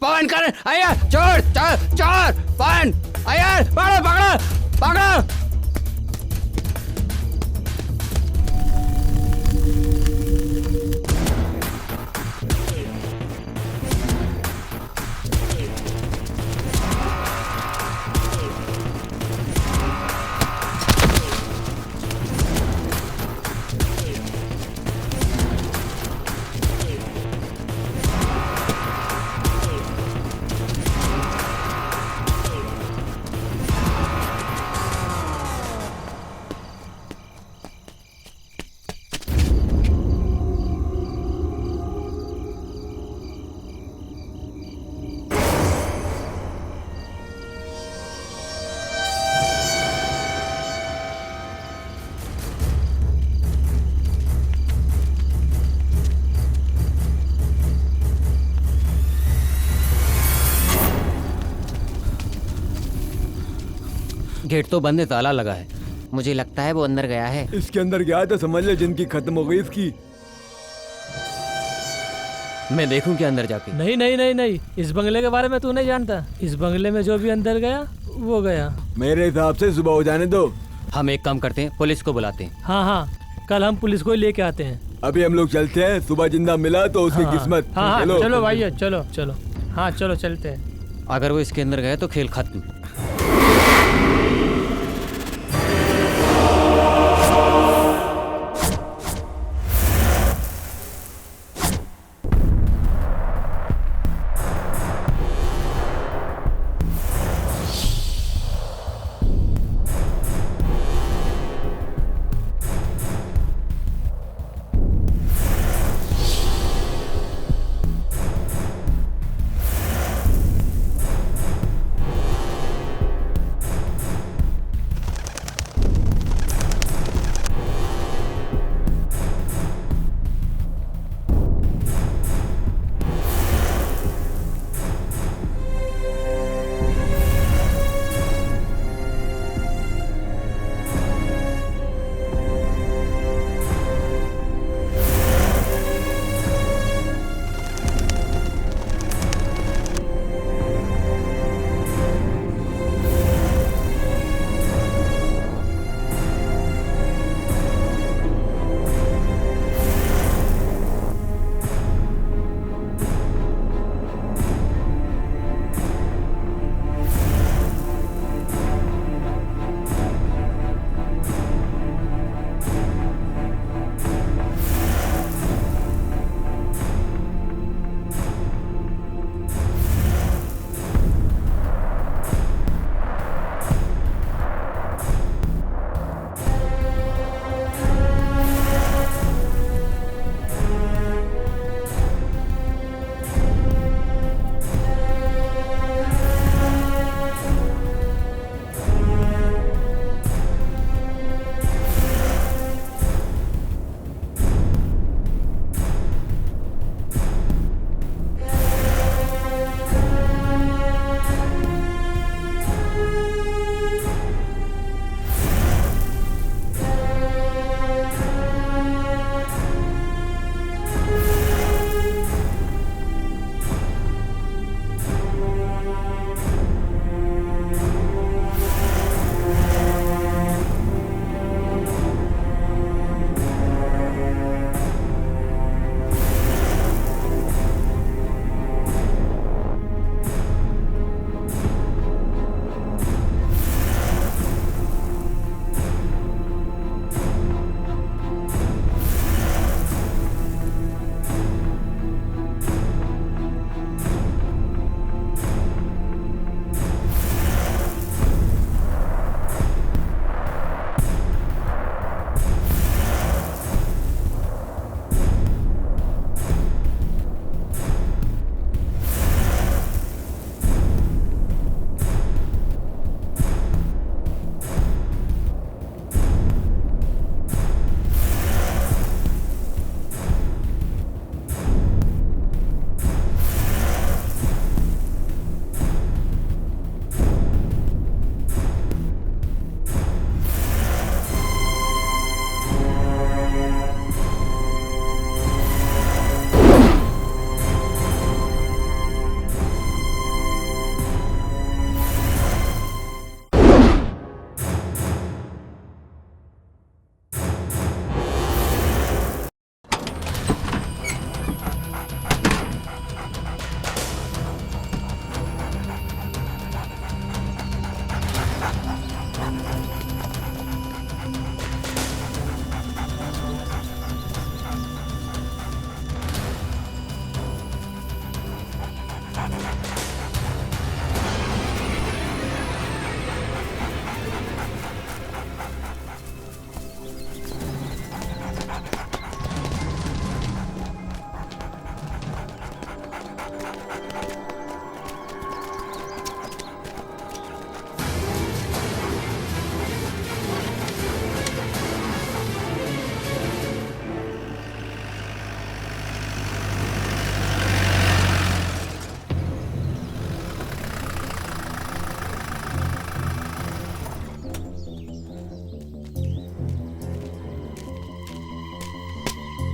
पवन कर अय्यर, चोर चोर चोर, पवन अय्यर, पकड़ो पकड़ो पकड़ो। गेट तो बंद है, ताला लगा है। मुझे लगता है वो अंदर गया है। इसके अंदर गया तो समझ ले जिंदगी खत्म हो गई इसकी। मैं देखूं क्या अंदर जाके? नहीं नहीं नहीं नहीं, इस बंगले के बारे में तू नहीं जानता। इस बंगले में जो भी अंदर गया वो गया। मेरे हिसाब से सुबह हो जाने दो। हम एक काम करते हैं, पुलिस को बुलाते हैं। हाँ हाँ, कल हम पुलिस को लेके आते हैं। अभी हम लोग चलते हैं, सुबह जिंदा मिला तो उसकी किस्मत। हाँ हाँ, चलो भाई, चलो चलो। हाँ चलो चलते हैं। अगर वो इसके अंदर गए तो खेल खत्म।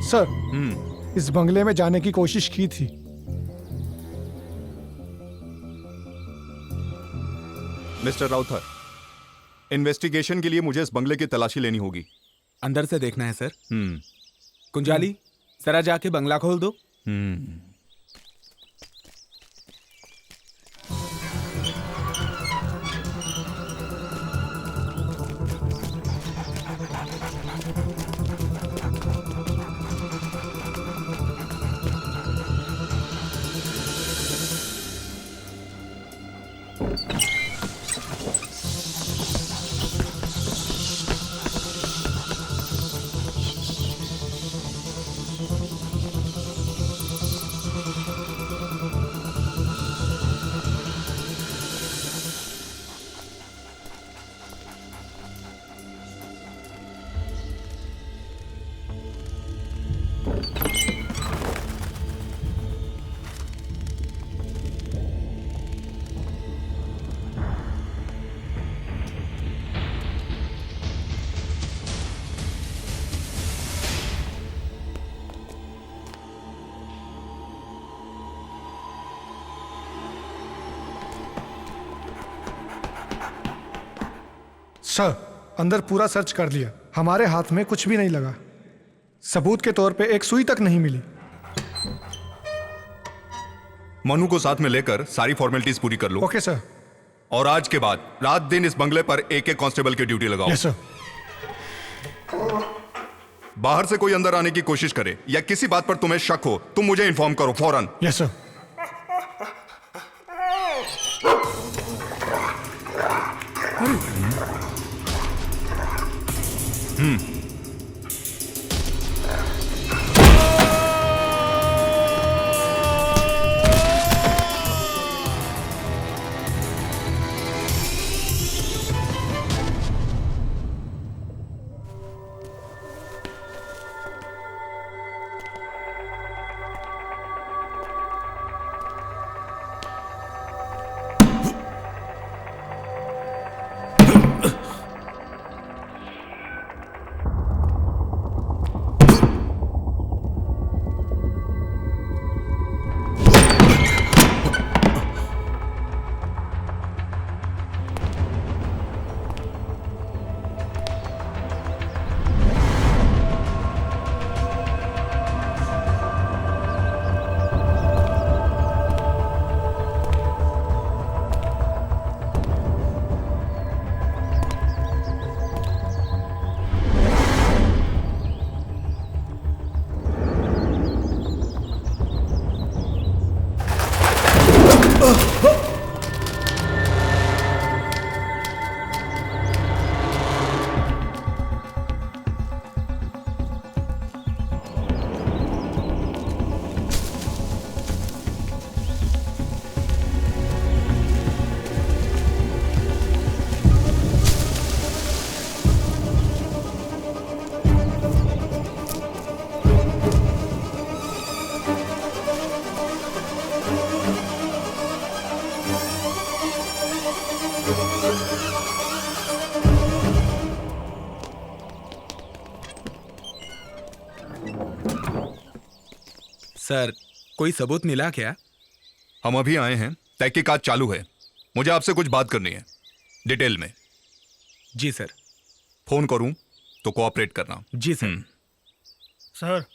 सर, इस बंगले में जाने की कोशिश की थी। मिस्टर राउथर, इन्वेस्टिगेशन के लिए मुझे इस बंगले की तलाशी लेनी होगी। अंदर से देखना है सर। कुंजाली, जरा जाके बंगला खोल दो। सर, अंदर पूरा सर्च कर लिया, हमारे हाथ में कुछ भी नहीं लगा। सबूत के तौर पे एक सुई तक नहीं मिली। मनु को साथ में लेकर सारी फॉर्मेलिटीज पूरी कर लो। Okay sir. और आज के बाद रात दिन इस बंगले पर एक कांस्टेबल की ड्यूटी लगाओ। Yes sir. बाहर से कोई अंदर आने की कोशिश करे या किसी बात पर तुम्हें शक हो, तुम मुझे इन्फॉर्म करो फौरन। Yes sir. सर, कोई सबूत मिला क्या? हम अभी आए हैं, तहकीकात चालू है। मुझे आपसे कुछ बात करनी है, डिटेल में। जी सर। फोन करूं तो कोऑपरेट करना। जी सर। सर,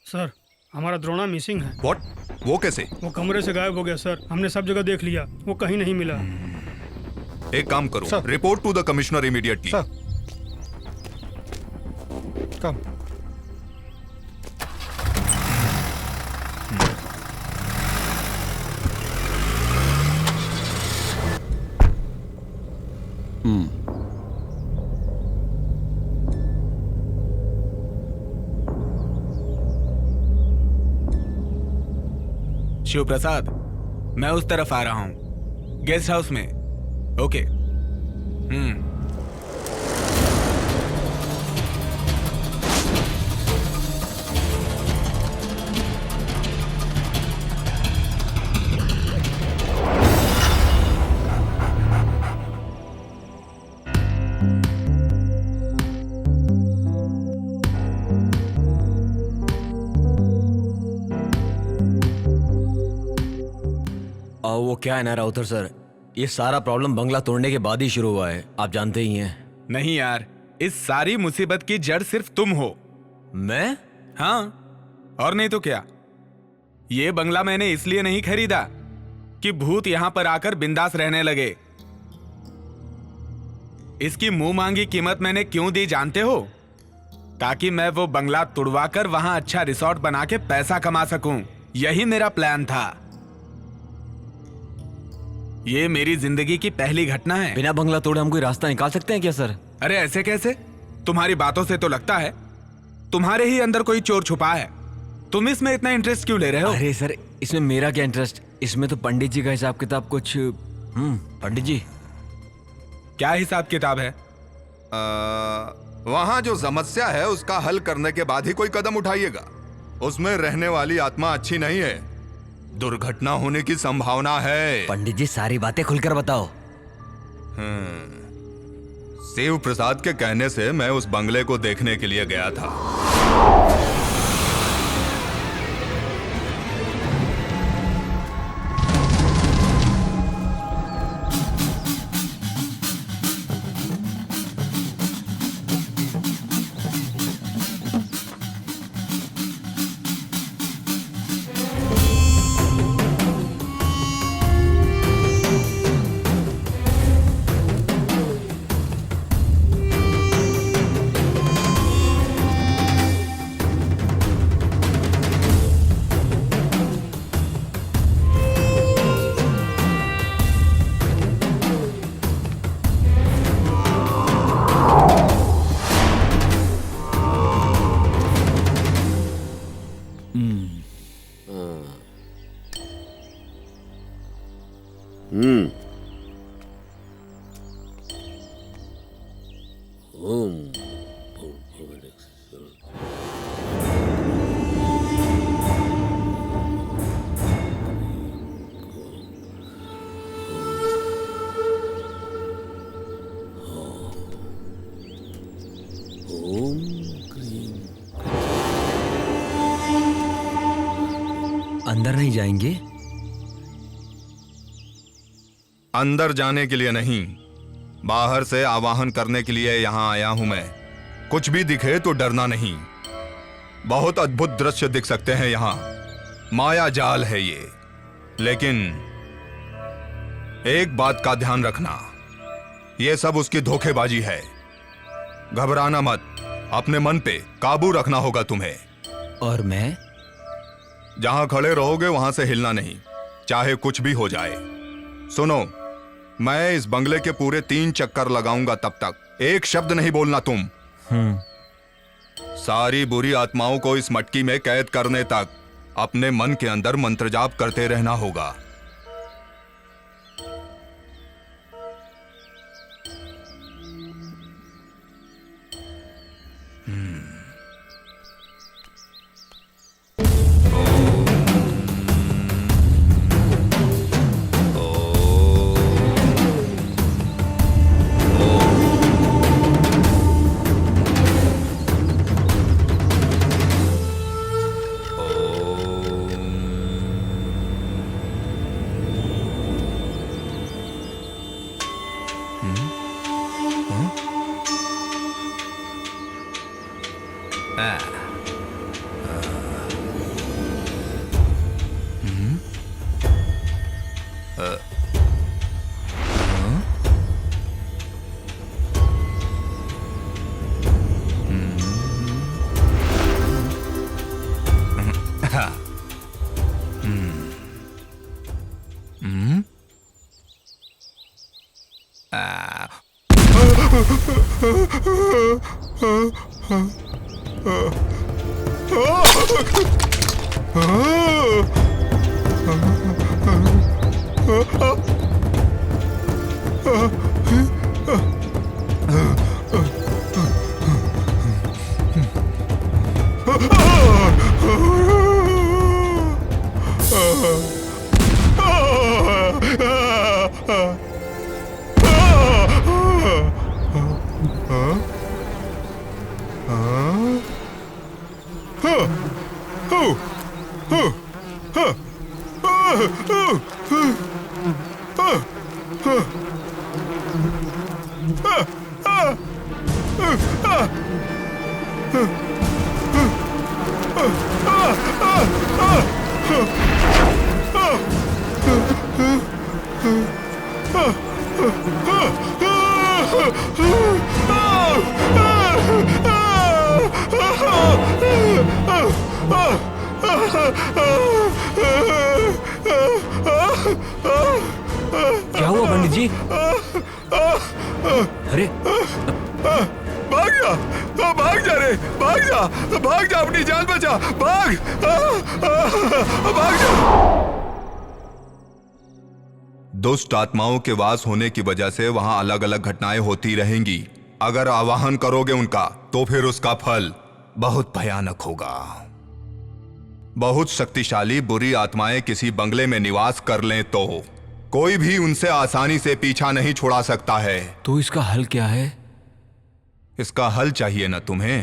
सर, हमारा द्रोणा मिसिंग है। व्हाट? वो कैसे? वो कमरे से गायब हो गया सर। हमने सब जगह देख लिया, वो कहीं नहीं मिला। एक काम करो, sir. Report to the commissioner immediately. Sir, come. Shiv Prasad, मैं उस तरफ आ रहा हूं, गेस्ट हाउस में। ओके। वो क्या है ना राउतर सर, ये सारा प्रॉब्लम बंगला तोड़ने के बाद ही शुरू हुआ है, आप जानते ही हैं। नहीं यार, इस सारी मुसीबत की जड़ सिर्फ तुम हो। मैं? हाँ, और नहीं तो क्या। ये बंगला मैंने इसलिए नहीं खरीदा कि भूत यहां पर आकर बिंदास रहने लगे। इसकी मुंह मांगी कीमत मैंने क्यों दी जानते हो? ताकि मैं वो बंगला तुड़वाकर वहां अच्छा रिसोर्ट बना के पैसा कमा सकूं। यही मेरा प्लान था। ये मेरी जिंदगी की पहली घटना है। बिना बंगला तोड़े हम कोई रास्ता निकाल सकते हैं क्या सर? अरे ऐसे कैसे? तुम्हारी बातों से तो लगता है तुम्हारे ही अंदर कोई चोर छुपा है। तुम इसमें इतना इंटरेस्ट क्यों ले रहे हो? अरे सर, इसमें मेरा क्या इंटरेस्ट? इसमें तो पंडित जी का हिसाब किताब कुछ। पंडित जी क्या हिसाब किताब है? वहां जो समस्या है उसका हल करने के बाद ही कोई कदम उठाइएगा। उसमें रहने वाली आत्मा अच्छी नहीं है, दुर्घटना होने की संभावना है। पंडित जी सारी बातें खुलकर बताओ। शिव प्रसाद के कहने से मैं उस बंगले को देखने के लिए गया था। अंदर नहीं जाएंगे? अंदर जाने के लिए नहीं, बाहर से आवाहन करने के लिए यहां आया हूं मैं। कुछ भी दिखे तो डरना नहीं। बहुत अद्भुत दृश्य दिख सकते हैं यहां, माया जाल है ये। लेकिन एक बात का ध्यान रखना, ये सब उसकी धोखेबाजी है। घबराना मत, अपने मन पे काबू रखना होगा तुम्हें। और मैं? जहां खड़े रहोगे वहां से हिलना नहीं, चाहे कुछ भी हो जाए। सुनो, मैं इस बंगले के पूरे 3 चक्कर लगाऊंगा, तब तक एक शब्द नहीं बोलना तुम। सारी बुरी आत्माओं को इस मटकी में कैद करने तक अपने मन के अंदर मंत्र जाप करते रहना होगा। क्या हुआ पंडित जी? अरे भाग जा, भाग जा रे, भाग जा, अपनी जान बचा, भाग जा। दुष्ट आत्माओं के वास होने की वजह से वहां अलग अलग घटनाएं होती रहेंगी। अगर आवाहन करोगे उनका तो फिर उसका फल बहुत भयानक होगा। बहुत शक्तिशाली बुरी आत्माएं किसी बंगले में निवास कर लें तो कोई भी उनसे आसानी से पीछा नहीं छुड़ा सकता है। तो इसका हल क्या है? इसका हल चाहिए ना तुम्हें?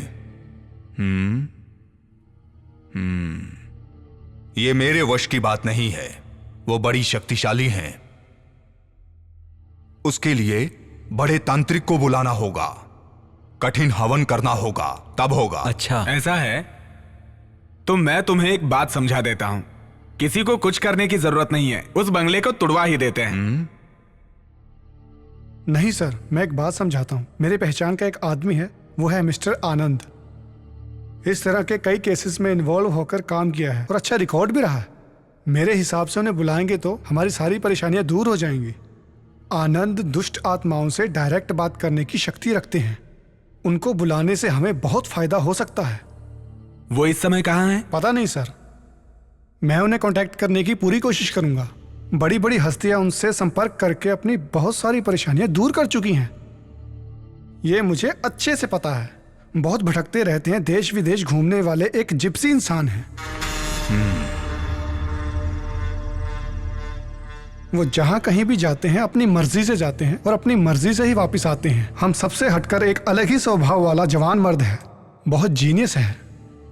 ये मेरे वश की बात नहीं है, वो बड़ी शक्तिशाली हैं। उसके लिए बड़े तांत्रिक को बुलाना होगा, कठिन हवन करना होगा, तब होगा। अच्छा, ऐसा है तो मैं तुम्हें एक बात समझा देता हूं। किसी को कुछ करने की जरूरत नहीं है, उस बंगले को तुड़वा ही देते हैं। नहीं सर, मैं एक बात समझाता हूँ। मेरे पहचान का एक आदमी है, वो है मिस्टर आनंद। इस तरह के कई केसेस में इन्वॉल्व होकर काम किया है और अच्छा रिकॉर्ड भी रहा है। मेरे हिसाब से उन्हें बुलाएंगे तो हमारी सारी परेशानियां दूर हो जाएंगी। आनंद दुष्ट आत्माओं से डायरेक्ट बात करने की शक्ति रखते हैं। उनको बुलाने से हमें बहुत फायदा हो सकता है। वो इस समय कहाँ हैं? पता नहीं सर, मैं उन्हें कांटेक्ट करने की पूरी कोशिश करूंगा। बड़ी बड़ी हस्तियां उनसे संपर्क करके अपनी बहुत सारी परेशानियां दूर कर चुकी हैं। ये मुझे अच्छे से पता है। बहुत भटकते रहते हैं, देश विदेश घूमने वाले एक जिप्सी इंसान हैं। वो जहां कहीं भी जाते हैं अपनी मर्जी से जाते हैं और अपनी मर्जी से ही वापस आते हैं। हम सबसे हटकर एक अलग ही स्वभाव वाला जवान मर्द है, बहुत जीनियस है।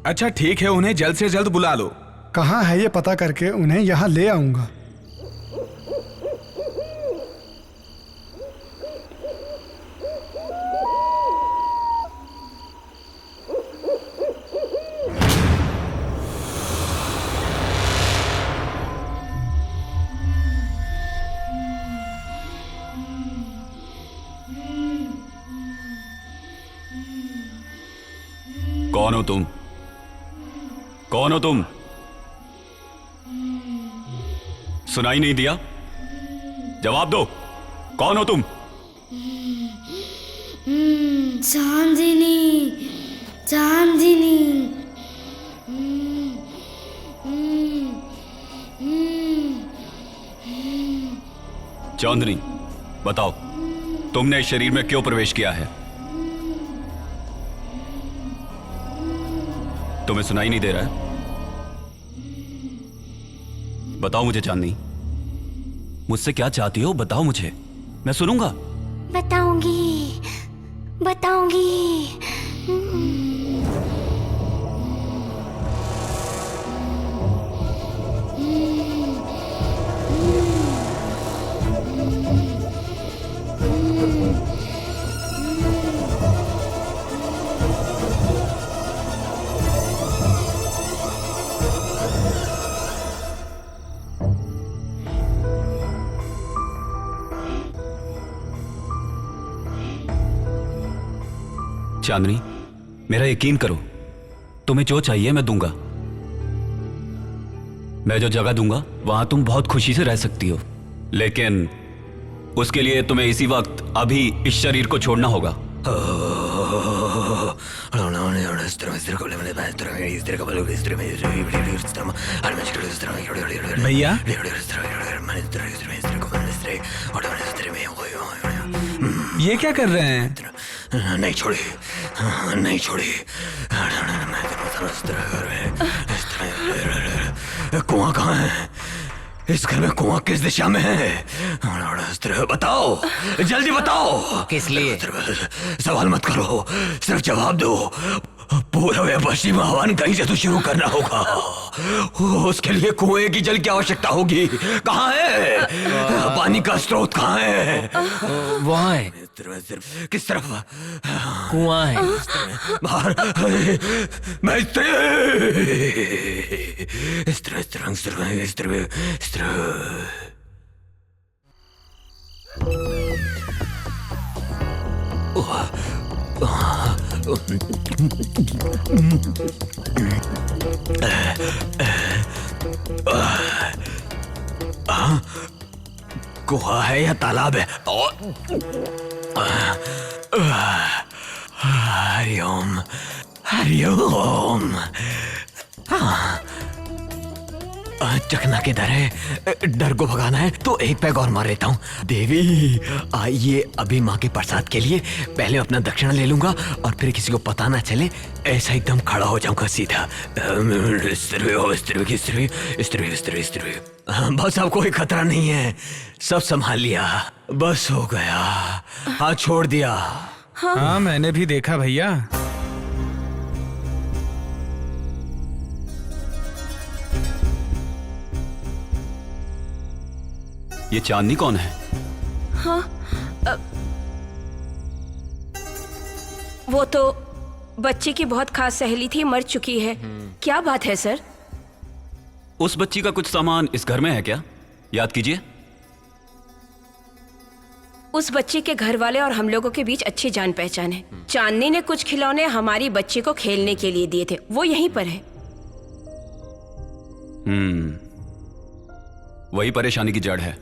अच्छा ठीक है, उन्हें जल्द से जल्द बुला लो। कहाँ है ये पता करके उन्हें यहाँ ले आऊंगा। कौन हो तुम? कौन हो तुम? सुनाई नहीं दिया? जवाब दो, कौन हो तुम? चांदनी, चांदनी। चांदनी, बताओ तुमने इस शरीर में क्यों प्रवेश किया है? तुम्हें सुनाई नहीं दे रहा है? बताओ मुझे चांदनी, मुझसे क्या चाहती हो? बताओ मुझे, मैं सुनूंगा। बताऊंगी, बताऊंगी। चांदनी, मेरा यकीन करो, तुम्हें जो चाहिए मैं दूंगा। मैं जो जगह दूंगा वहां तुम बहुत खुशी से रह सकती हो, लेकिन उसके लिए तुम्हें इसी वक्त अभी इस शरीर को छोड़ना होगा। भैया, ये क्या कर रहे हैं? नहीं छोड़ी, नहीं छोड़ी। कुआं कहाँ है? इस घर में कुआं किस दिशा में है? बताओ, जल्दी बताओ। किस लिए? सवाल मत करो, सिर्फ जवाब दो। पूर्व या पश्चिम आह्वान कहीं से तो शुरू करना होगा। उसके लिए कुएं की जल की आवश्यकता होगी। कहाँ है पानी का स्रोत? कहाँ है? वहाँ है। किस तरफ? कुआं है। बाहर। मैं कुआं है या तालाब है? हरिओम हरिओम। चकना किधर है? डर को भगाना है तो एक पैग और मार लेता हूँ। देवी आइए, अभी माँ के प्रसाद के लिए पहले अपना दक्षिणा ले लूंगा और फिर किसी को पता ना चले, ऐसा एकदम खड़ा हो जाऊंगा सीधा। बस अब कोई खतरा नहीं है, सब संभाल लिया, बस हो गया। हाँ छोड़ दिया। हाँ मैंने भी देखा भैया। ये चांदनी कौन है? हाँ वो तो बच्ची की बहुत खास सहेली थी, मर चुकी है। क्या बात है सर? उस बच्ची का कुछ सामान इस घर में है क्या? याद कीजिए। उस बच्ची के घर वाले और हम लोगों के बीच अच्छी जान पहचान है। चांदनी ने कुछ खिलौने हमारी बच्ची को खेलने के लिए दिए थे, वो यहीं पर है। वही परेशानी की जड़ है।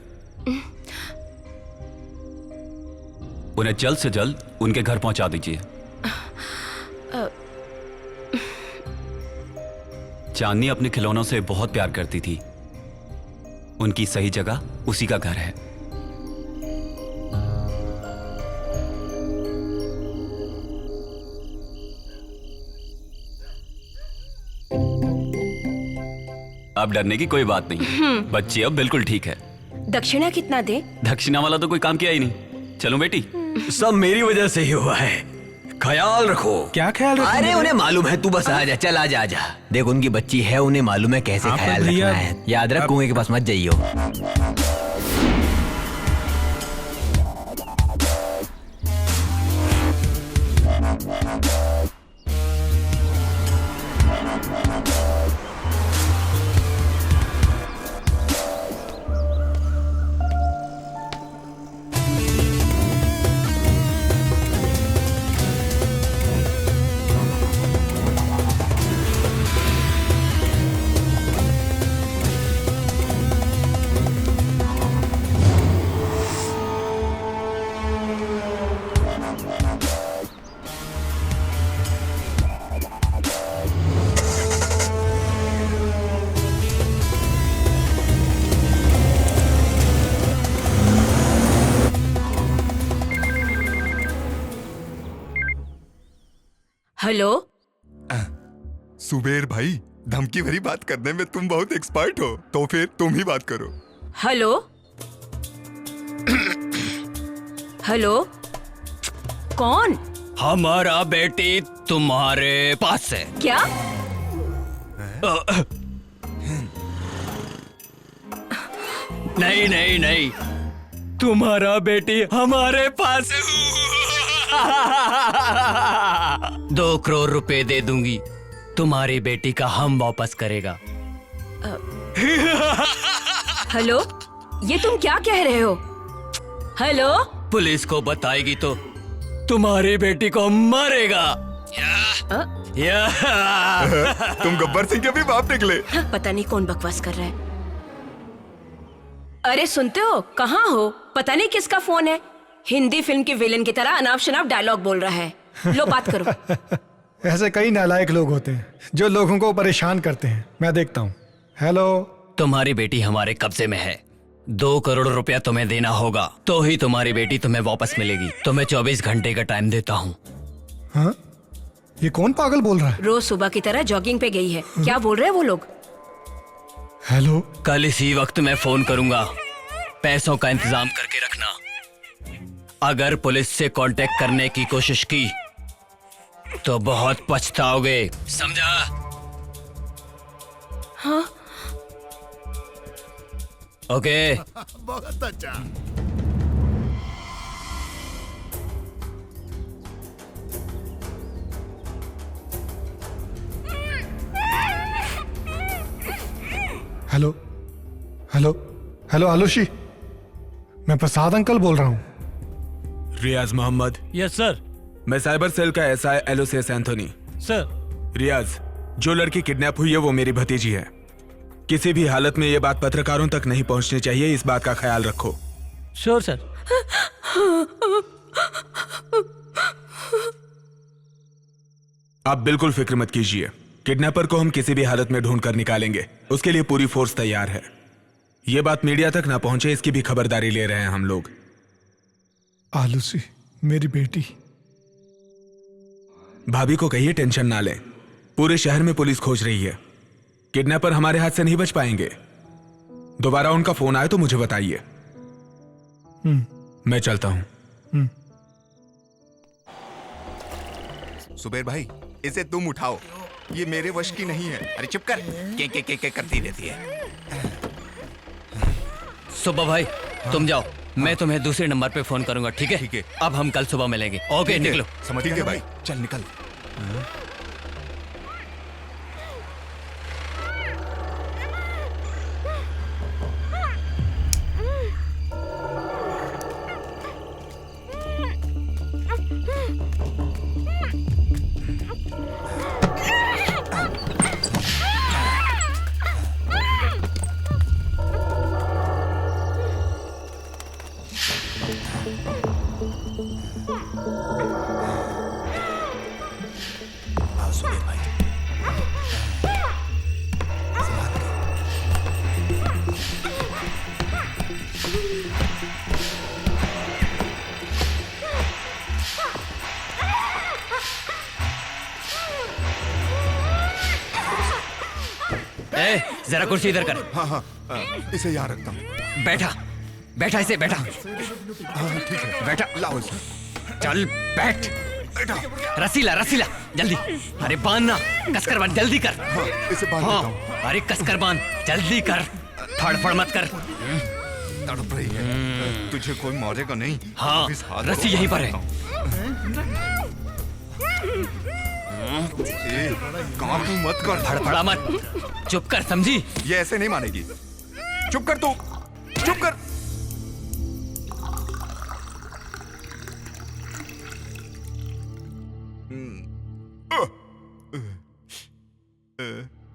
उन्हें जल्द से जल्द उनके घर पहुंचा दीजिए। चांदनी अपने खिलौनों से बहुत प्यार करती थी, उनकी सही जगह उसी का घर है। अब डरने की कोई बात नहीं, बच्ची अब बिल्कुल ठीक है। दक्षिणा कितना दे? दक्षिणा वाला तो कोई काम किया ही नहीं। चलो बेटी। सब मेरी वजह से ही हुआ है, ख्याल रखो। क्या ख्याल रखो? अरे उन्हें मालूम है, तू बस आ जा, चल आ जा। देख उनकी बच्ची है, उन्हें मालूम है कैसे ख्याल रखना है। याद रख, कुएं के पास मत जाइयो। हेलो सुबेर भाई, धमकी भरी बात करने में तुम बहुत एक्सपर्ट हो, तो फिर तुम ही बात करो। हेलो हेलो कौन? हमारा बेटी तुम्हारे पास है। क्या? नहीं नहीं नहीं, तुम्हारा बेटी हमारे पास है। 2 करोड़ रुपए दे दूंगी, तुम्हारी बेटी का हम वापस करेगा। हेलो, ये तुम क्या कह रहे हो? हेलो, पुलिस को बताएगी तो तुम्हारी बेटी को मारेगा। तुम गब्बर सिंह के भी बाप निकले। पता नहीं कौन बकवास कर रहा है। अरे सुनते हो, कहाँ हो? पता नहीं किसका फोन है। हिंदी फिल्म के विलेन की तरह अनाप शनाप डायलॉग बोल रहा है। लो बात करो। ऐसे कई नालायक लोग होते हैं जो लोगों को परेशान करते हैं। मैं देखता हूँ। हेलो, तुम्हारी बेटी हमारे कब्जे में है। 2 करोड़ रुपया तुम्हें देना होगा, तो ही तुम्हारी बेटी तुम्हें वापस मिलेगी। तुम्हें 24 घंटे का टाइम देता हूँ। हाँ? ये कौन पागल बोल रहा है? रोज सुबह की तरह जॉगिंग पे गई है। क्या बोल रहे हैं वो लोग? हेलो, कल इसी वक्त मैं फोन करूंगा, पैसों का इंतजाम करके रखना। अगर पुलिस से कांटेक्ट करने की कोशिश की तो बहुत पछताओगे, समझा? हाँ। ओके। बहुत अच्छा। हेलो हेलो हेलो आलूशी, मैं प्रसाद अंकल बोल रहा हूँ। रियाज मोहम्मद। Yes sir. मैं साइबर सेल का SI Aloysius Anthony. Sir. Riyaz, जो लड़की किडनैप हुई है वो मेरी भतीजी है। किसी भी हालत में ये बात पत्रकारों तक नहीं पहुंचनी चाहिए, इस बात का ख्याल रखो। Sure sir. आप बिल्कुल फिक्र मत कीजिए, किडनैपर को हम किसी भी हालत में ढूंढ कर निकालेंगे। उसके लिए पूरी फोर्स तैयार है। ये बात मीडिया तक ना पहुंचे इसकी भी खबरदारी ले रहे हैं हम लोग। आलूसी मेरी बेटी। भाभी को कहिए टेंशन ना लें, पूरे शहर में पुलिस खोज रही है। किडनैपर हमारे हाथ से नहीं बच पाएंगे। दोबारा उनका फोन आए तो मुझे बताइए। मैं चलता हूं। सुबेर भाई, इसे तुम उठाओ, ये मेरे वश की नहीं है। अरे चुप कर, के करती रहती है। सुबह भाई तुम जाओ, मैं तुम्हें दूसरे नंबर पे फोन करूंगा, ठीक है? ठीक है। अब हम कल सुबह मिलेंगे। ओके, निकलो। समझ गए भाई, चल निकल। जरा कुर्सी इधर कर। हाँ, इसे यहाँ रखता हूँ। बैठा बैठा, इसे बैठा। हाँ ठीक है, बैठा। लाओ इसे। चल बैठ। रसीला रसीला जल्दी। अरे बांधना, कसकर बांध, जल्दी कर। हाँ, इसे बांध देता हूँ। अरे कसकर बांध, जल्दी कर, फड़फड़ मत कर। तड़प रही है, तुझे कोई मारेगा नहीं। हाँ, रस्सी यहीं पर है। काम तू मत कर, फड़फड़ा मत, चुप कर, समझी? ये ऐसे नहीं मानेगी। चुप कर तू, चुप कर।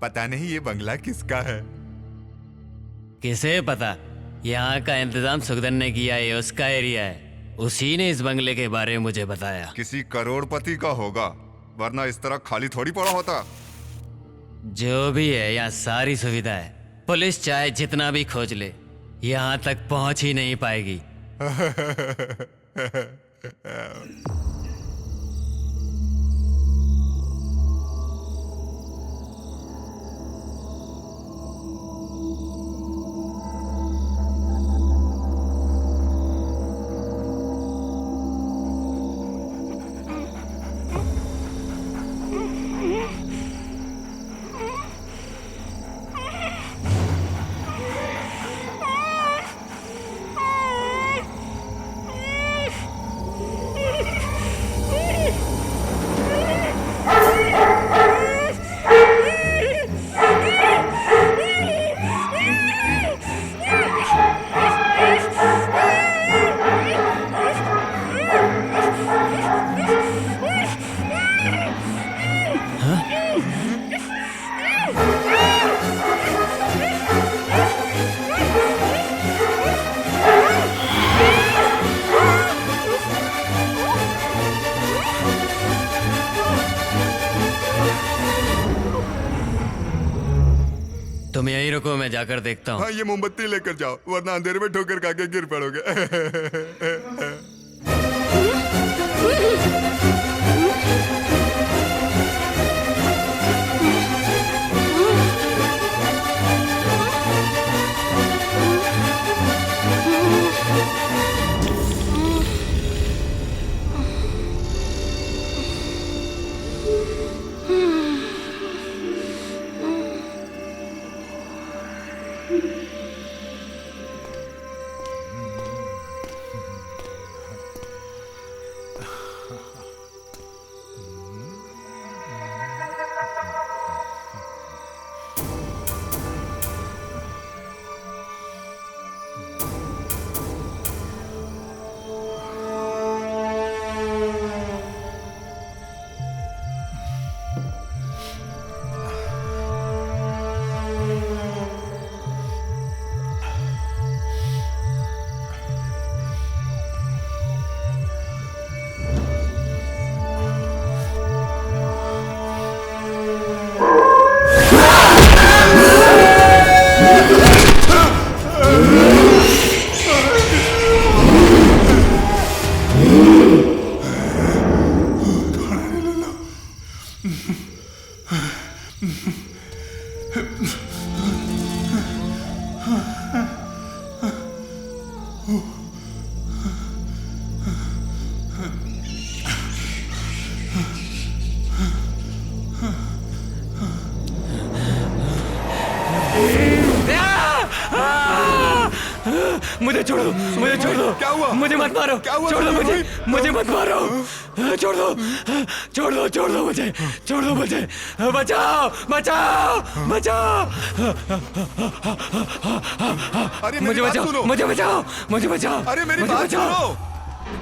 पता नहीं ये बंगला किसका है। किसे पता? यहाँ का इंतजाम सुखदन ने किया है, उसका एरिया है। उसी ने इस बंगले के बारे में मुझे बताया। किसी करोड़पति का होगा, वरना इस तरह खाली थोड़ी पड़ा होता। जो भी है, यहाँ सारी सुविधा है। पुलिस चाहे जितना भी खोज ले, यहाँ तक पहुंच ही नहीं पाएगी। तुम यहीं रुको, मैं जाकर देखता हूँ। हाँ, ये मोमबत्ती लेकर जाओ, वरना अंधेरे में ठोकर खा के गिर पड़ोगे। मुझे छोड़ दो, मुझे छोड़ दो। क्या हुआ? मुझे मत मारो। क्या हुआ? छोड़ दो मुझे, भाई? मुझे मत मारो। छोड़ दो, छोड़ दो, छोड़ दो मुझे, छोड़ दो मुझे। बचाओ, बचाओ, बचाओ। अरे मेरी मुझे बात बचाओ, सुनो। मुझे बचाओ, मुझे बचाओ। अरे मेरी मुझे बात बचाओ। सुनो।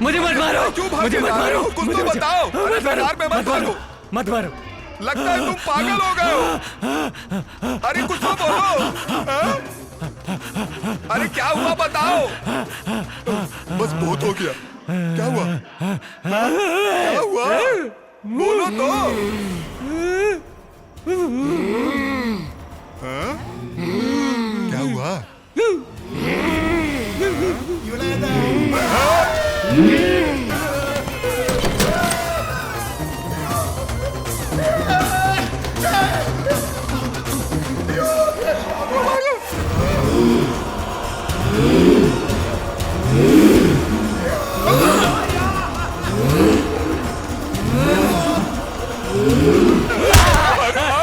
मुझे मत मारो, क्यों भाग मुझे के मत जा रहे मारो। हो? कुछ मुझे तो बचाओ। बताओ। अरे मत मारो, बेकार में मत मत मारो, भागो। मत मारो। लगता है तुम पागल हो गए हो। अरे कुछ तो बोलो। हाँ? अरे क्या हुआ बताओ। बस बहुत हो गया। क्या हुआ? क्या हुआ? बोलो तो। हाँ? क्या हुआ?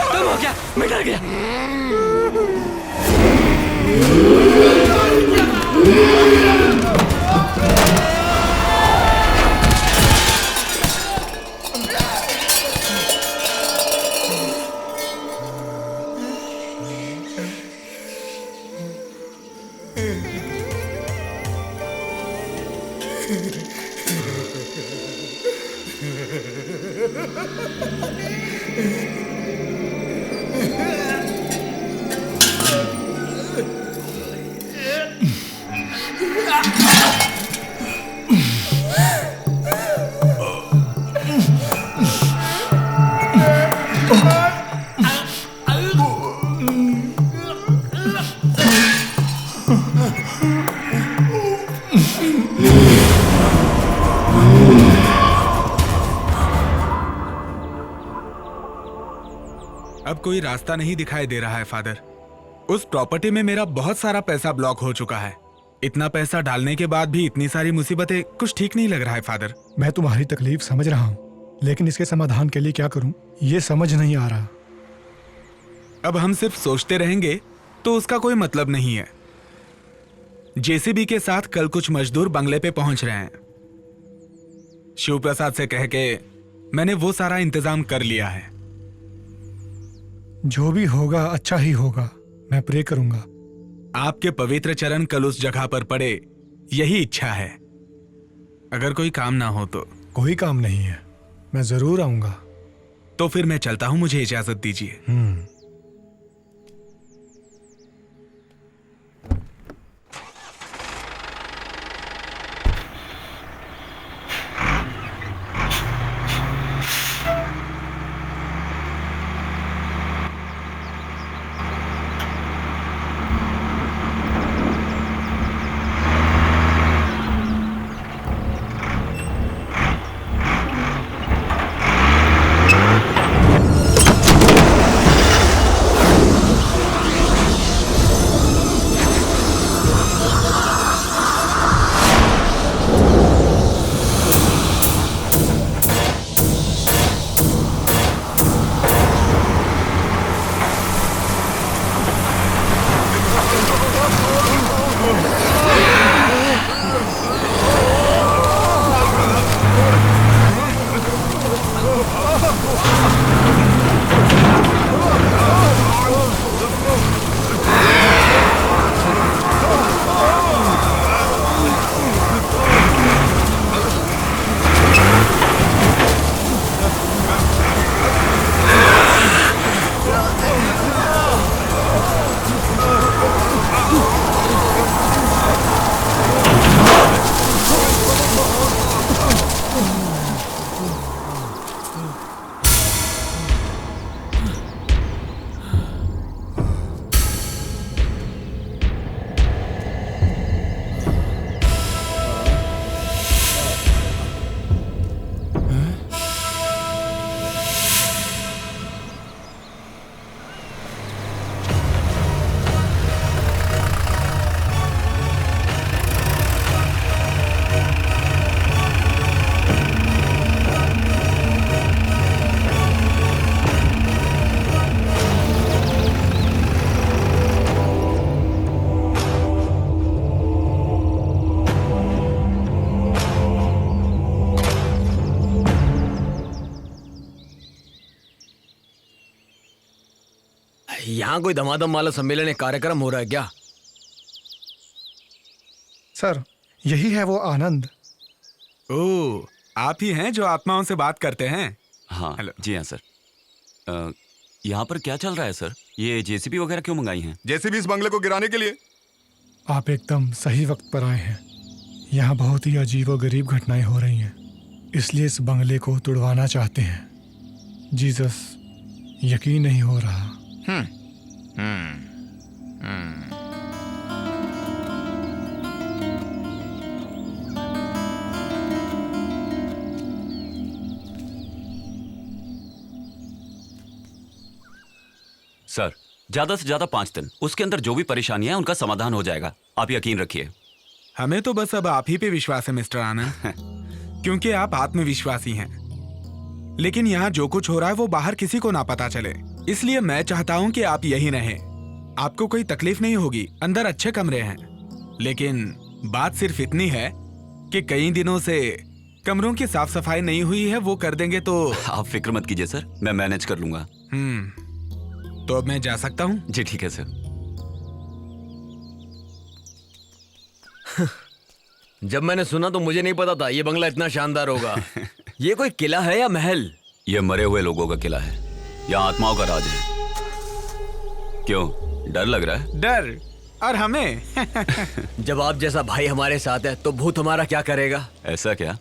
तुम हो क्या? मैं डर गया। अब कोई रास्ता नहीं दिखाई दे रहा है फादर। उस प्रॉपर्टी में मेरा बहुत सारा पैसा ब्लॉक हो चुका है। इतना पैसा डालने के बाद भी इतनी सारी मुसीबतें, कुछ ठीक नहीं लग रहा है फादर। मैं तुम्हारी तकलीफ समझ रहा हूँ, लेकिन इसके समाधान के लिए क्या करूँ ये समझ नहीं आ रहा। अब हम सिर्फ सोचते रहेंगे तो उसका कोई मतलब नहीं है। जेसीबी के साथ कल कुछ मजदूर बंगले पे पहुंच रहे हैं। शिव प्रसाद से कह के मैंने वो सारा इंतजाम कर लिया है। जो भी होगा अच्छा ही होगा, मैं प्रे करूंगा। आपके पवित्र चरण कल उस जगह पर पड़े, यही इच्छा है। अगर कोई काम ना हो तो। कोई काम नहीं है, मैं जरूर आऊंगा। तो फिर मैं चलता हूं, मुझे इजाजत दीजिए। यहाँ कोई धमाधम वाला सम्मेलन एक कार्यक्रम हो रहा है क्या? सर, यही है वो आनंद। ओह, आप ही हैं जो आत्माओं से बात करते हैं? हाँ हेलो। जी हाँ सर। यहाँ पर क्या चल रहा है सर? ये जेसीबी वगैरह क्यों मंगाई हैं? जेसीबी इस बंगले को गिराने के लिए। आप एकदम सही वक्त पर आए हैं। यहाँ बहुत ही अजीब और गरीब घटनाएं हो रही हैं, इसलिए इस बंगले को तुड़वाना चाहते हैं। जीसस, यकीन नहीं हो रहा। सर ज्यादा से ज्यादा 5 दिन, उसके अंदर जो भी परेशानियां हैं उनका समाधान हो जाएगा, आप यकीन रखिए। हमें तो बस अब आप ही पे विश्वास है मिस्टर आनंद, क्योंकि आप आत्मविश्वासी हैं। लेकिन यहाँ जो कुछ हो रहा है वो बाहर किसी को ना पता चले, इसलिए मैं चाहता हूँ कि आप यही रहें। आपको कोई तकलीफ नहीं होगी, अंदर अच्छे कमरे हैं। लेकिन बात सिर्फ इतनी है कि कई दिनों से कमरों की साफ सफाई नहीं हुई है, वो कर देंगे तो। आप फिक्र मत कीजिए सर, मैं मैनेज कर लूंगा। तो अब मैं जा सकता हूँ? जी ठीक है सर। जब मैंने सुना तो मुझे नहीं पता था ये बंगला इतना शानदार होगा। ये कोई किला है या महल? ये मरे हुए लोगों का किला है, यहाँ आत्माओं का राज है। क्यों, डर लग रहा है? डर? और हमें? जब आप जैसा भाई हमारे साथ है तो भूत हमारा क्या करेगा? ऐसा क्या?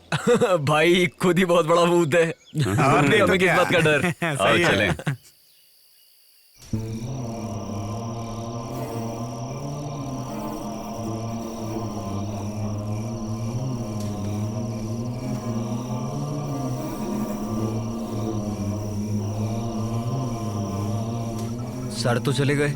भाई खुद ही बहुत बड़ा भूत है। नहीं तो हमें किस क्या? बात का डर? और चलें। सर तो चले गए।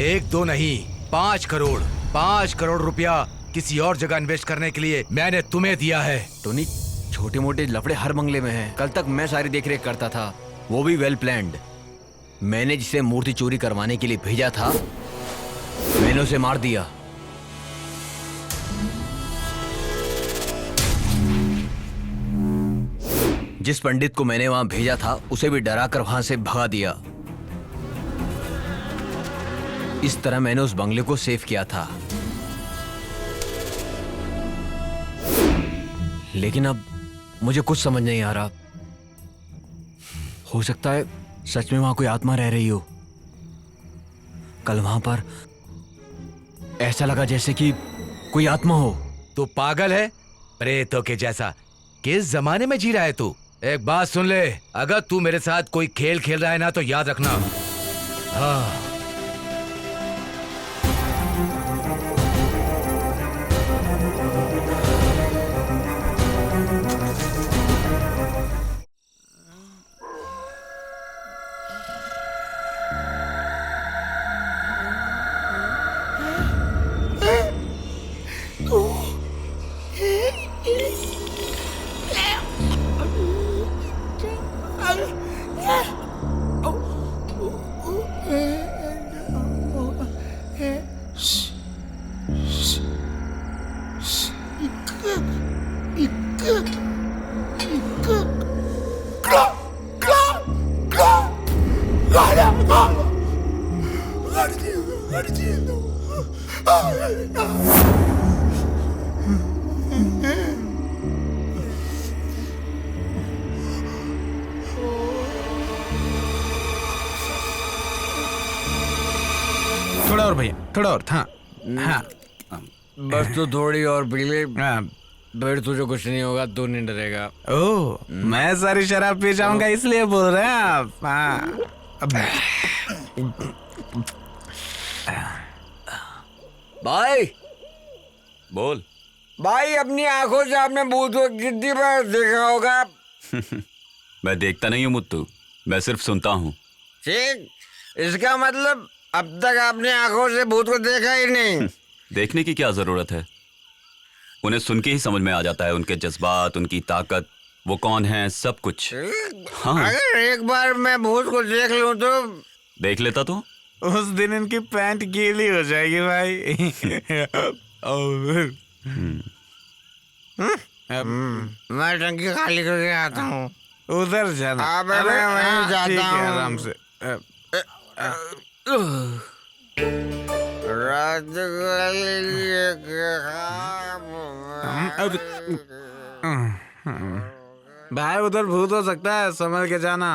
एक दो नहीं, 5 करोड़, 5 करोड़ रुपया किसी और जगह इन्वेस्ट करने के लिए मैंने तुम्हें दिया है। टोनी, छोटे मोटे लफड़े हर बंगले में हैं। कल तक मैं सारी देखरेख करता था, वो भी वेल प्लान्ड। मैंने जिसे मूर्ति चोरी करवाने के लिए भेजा था, मैंने उसे मार दिया। जिस पंडित को मैंने वहां भेजा था उसे भी डराकर वहां से भगा दिया। इस तरह मैंने उस बंगले को सेव किया था। लेकिन अब मुझे कुछ समझ नहीं आ रहा। हो सकता है सच में वहां कोई आत्मा रह रही हो। कल वहां पर ऐसा लगा जैसे कि कोई आत्मा हो। तू पागल है? प्रेतों के जैसा किस जमाने में जी रहा है तू? एक बात सुन ले, अगर तू मेरे साथ कोई खेल खेल रहा है ना तो याद रखना। हाँ। थोड़ा और भैया, थोड़ा और। हाँ हाँ, बस तो थोड़ी और बिजली, फिर तुझे कुछ नहीं होगा, तू नहीं डरेगा। ओह, मैं सारी शराब पी जाऊंगा इसलिए बोल रहे हैं आप? हाँ। भाई बोल। भाई, अपनी आंखों से आपने भूत को कितनी बार देखा होगा? मैं देखता नहीं हूँ मुत्तू, मैं सिर्फ सुनता हूँ। ठीक, इसका मतलब अब तक आपने आंखों से भूत को देखा ही नहीं। देखने की क्या जरूरत है, उन्हें सुन के ही समझ में आ जाता है, उनके जज्बात, उनकी ताकत, वो कौन है, सब कुछ। हाँ। अगर एक बार मैं भूत को देख लूं तो? देख लेता तो? उस दिन इनकी पैंट गीली हो जाएगी भाई। मैं टंकी खाली करके आता हूँ। उधर जाना। अबे मैं वहीं जाता ठीक है, हूँ। आराम से। भाई उधर भूत हो सकता है, संभल के जाना।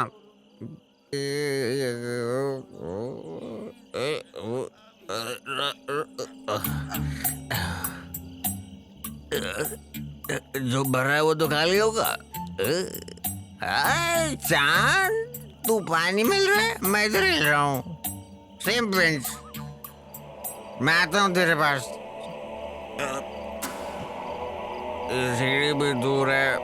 जो भरा है वो तो खाली होगा। चांद, तू पानी मिल रहा है, मैं इधर हिल रहा हूँ। सेम प्रिंस, मैं आता हूँ तेरे पास। सीढ़ी भी दूर है।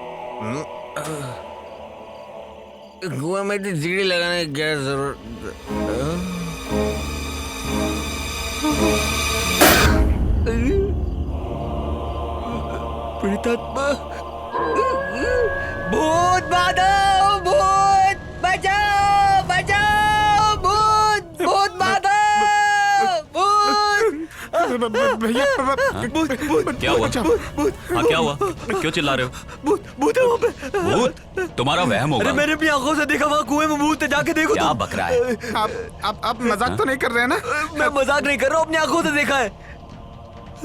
कुआं में तो सीढ़ी लगाने की क्या जरूरत। प्रेतात्मा, भूत बाधो, भूत बचाओ, बचाओ, भूत, भूत बाधो, भूत। भैया, क्या हुआ? हाँ क्या हुआ? क्यों चिल्ला रहे हो? भूत, भूत है वहाँ पे। भूत? तुम्हारा वहम होगा। अरे मैंने अपनी आंखों से देखा, वहाँ कुएं में भूत है, जाके देखो। क्या बक रहा है? आप मजाक तो नहीं कर रहे हैं ना? मैं मजाक नहीं कर रहा हूँ, अपनी आंखों से देखा है।